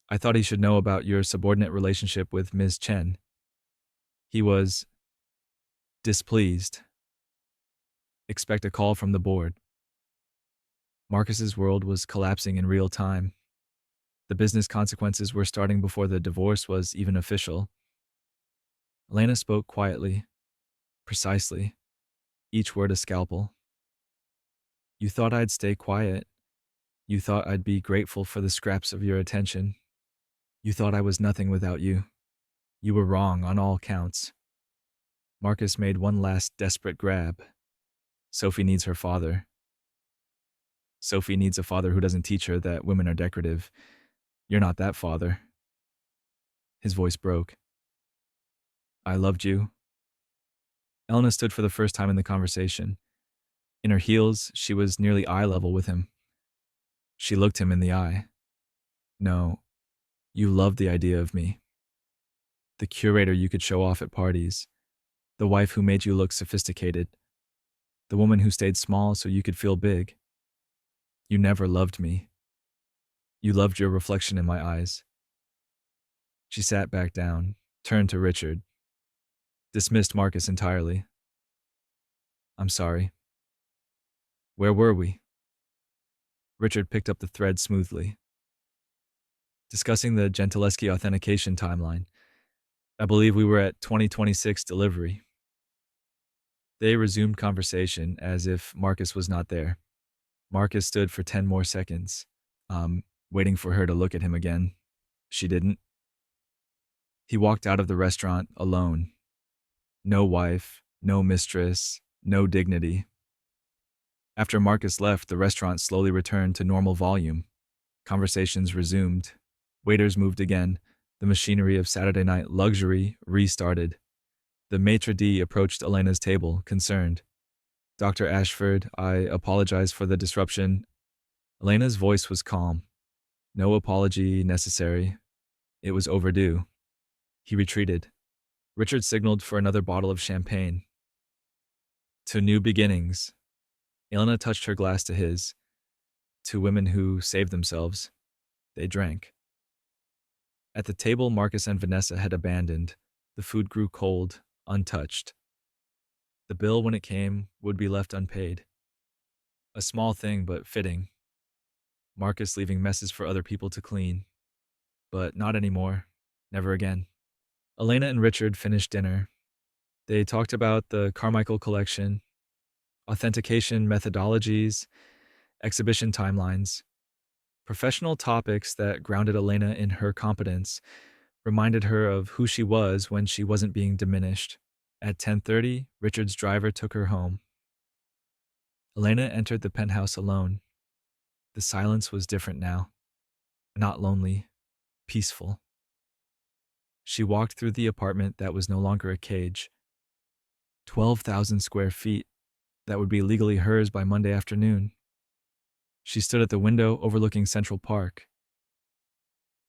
I thought he should know about your subordinate relationship with Ms. Chen. He was displeased. Expect a call from the board. Marcus's world was collapsing in real time. The business consequences were starting before the divorce was even official. Elena spoke quietly, precisely, each word a scalpel. You thought I'd stay quiet. You thought I'd be grateful for the scraps of your attention. You thought I was nothing without you. You were wrong on all counts. Marcus made one last desperate grab. Sophie needs her father. Sophie needs a father who doesn't teach her that women are decorative. You're not that father. His voice broke. I loved you. Elena stood for the first time in the conversation. In her heels, she was nearly eye level with him. She looked him in the eye. No, you loved the idea of me. The curator you could show off at parties. The wife who made you look sophisticated. The woman who stayed small so you could feel big. You never loved me. You loved your reflection in my eyes. She sat back down, turned to Richard. Dismissed Marcus entirely. I'm sorry. Where were we? Richard picked up the thread smoothly. Discussing the Gentileschi authentication timeline. I believe we were at 2026 delivery. They resumed conversation as if Marcus was not there. Marcus stood for 10 more seconds, waiting for her to look at him again. She didn't. He walked out of the restaurant alone. No wife, no mistress, no dignity. After Marcus left, the restaurant slowly returned to normal volume. Conversations resumed. Waiters moved again. The machinery of Saturday night luxury restarted. The maitre d' approached Elena's table, concerned. Dr. Ashford, I apologize for the disruption. Elena's voice was calm. No apology necessary. It was overdue. He retreated. Richard signaled for another bottle of champagne. To new beginnings. Elena touched her glass to his. To women who saved themselves. They drank. At the table Marcus and Vanessa had abandoned, the food grew cold, untouched. The bill, when it came, would be left unpaid. A small thing, but fitting. Marcus leaving messes for other people to clean. But not anymore. Never again. Elena and Richard finished dinner. They talked about the Carmichael collection, authentication methodologies, exhibition timelines, professional topics that grounded Elena in her competence, reminded her of who she was when she wasn't being diminished. At 10:30, Richard's driver took her home. Elena entered the penthouse alone. The silence was different now. Not lonely, peaceful. She walked through the apartment that was no longer a cage. 12,000 square feet that would be legally hers by Monday afternoon. She stood at the window overlooking Central Park.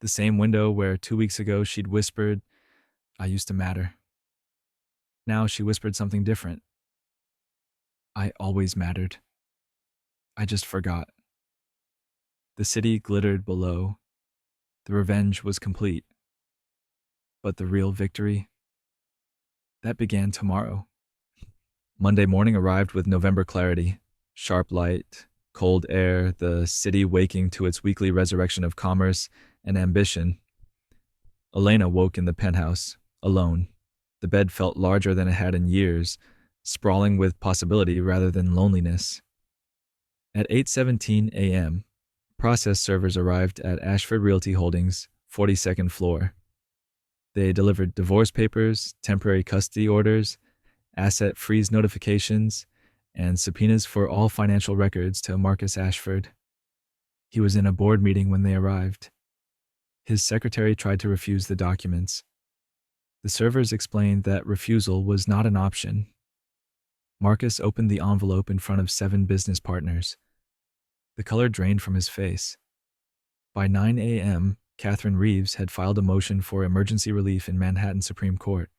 The same window where 2 weeks ago she'd whispered, "I used to matter." Now she whispered something different. "I always mattered. I just forgot." The city glittered below. The revenge was complete. But the real victory? That began tomorrow. Monday morning arrived with November clarity, sharp light, cold air, the city waking to its weekly resurrection of commerce and ambition. Elena woke in the penthouse, alone. The bed felt larger than it had in years, sprawling with possibility rather than loneliness. At 8:17 a.m., process servers arrived at Ashford Realty Holdings, 42nd floor. They delivered divorce papers, temporary custody orders, asset freeze notifications, and subpoenas for all financial records to Marcus Ashford. He was in a board meeting when they arrived. His secretary tried to refuse the documents. The servers explained that refusal was not an option. Marcus opened the envelope in front of 7 business partners. The color drained from his face. By 9 a.m., Catherine Reeves had filed a motion for emergency relief in Manhattan Supreme Court.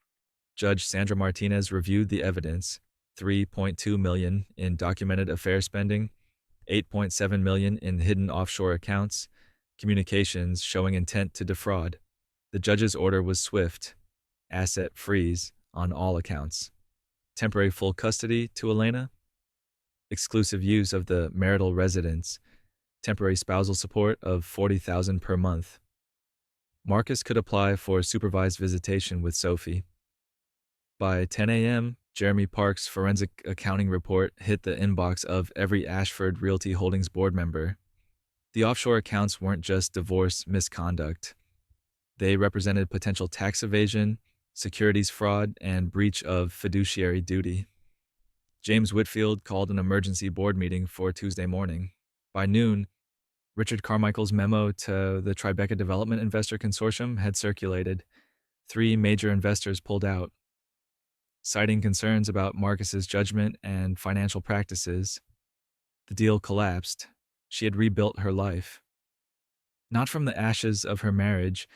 Judge Sandra Martinez reviewed the evidence: $3.2 million in documented affair spending, $8.7 million in hidden offshore accounts, communications showing intent to defraud. The judge's order was swift: asset freeze on all accounts, temporary full custody to Elena, exclusive use of the marital residence, temporary spousal support of $40,000 per month. Marcus could apply for supervised visitation with Sophie. By 10 a.m., Jeremy Park's forensic accounting report hit the inbox of every Ashford Realty Holdings board member. The offshore accounts weren't just divorce misconduct. They represented potential tax evasion, securities fraud, and breach of fiduciary duty. James Whitfield called an emergency board meeting for Tuesday morning. By noon, Richard Carmichael's memo to the Tribeca Development Investor Consortium had circulated. 3 major investors pulled out, citing concerns about Marcus's judgment and financial practices. The deal collapsed. She had rebuilt her life. Not from the ashes of her marriage,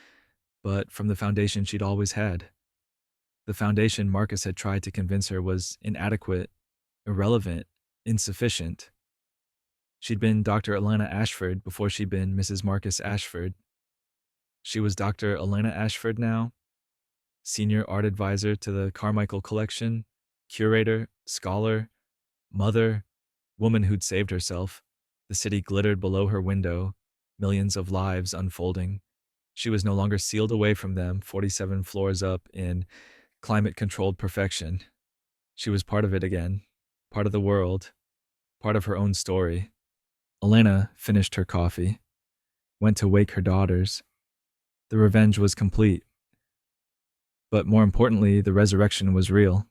but from the foundation she'd always had. The foundation Marcus had tried to convince her was inadequate, irrelevant, insufficient. She'd been Dr. Elena Ashford before she'd been Mrs. Marcus Ashford. She was Dr. Elena Ashford now, senior art advisor to the Carmichael collection, curator, scholar, mother, woman who'd saved herself. The city glittered below her window, millions of lives unfolding. She was no longer sealed away from them, 47 floors up in climate-controlled perfection. She was part of it again, part of the world, part of her own story. Elena finished her coffee, went to wake her daughters. The revenge was complete. But more importantly, the resurrection was real.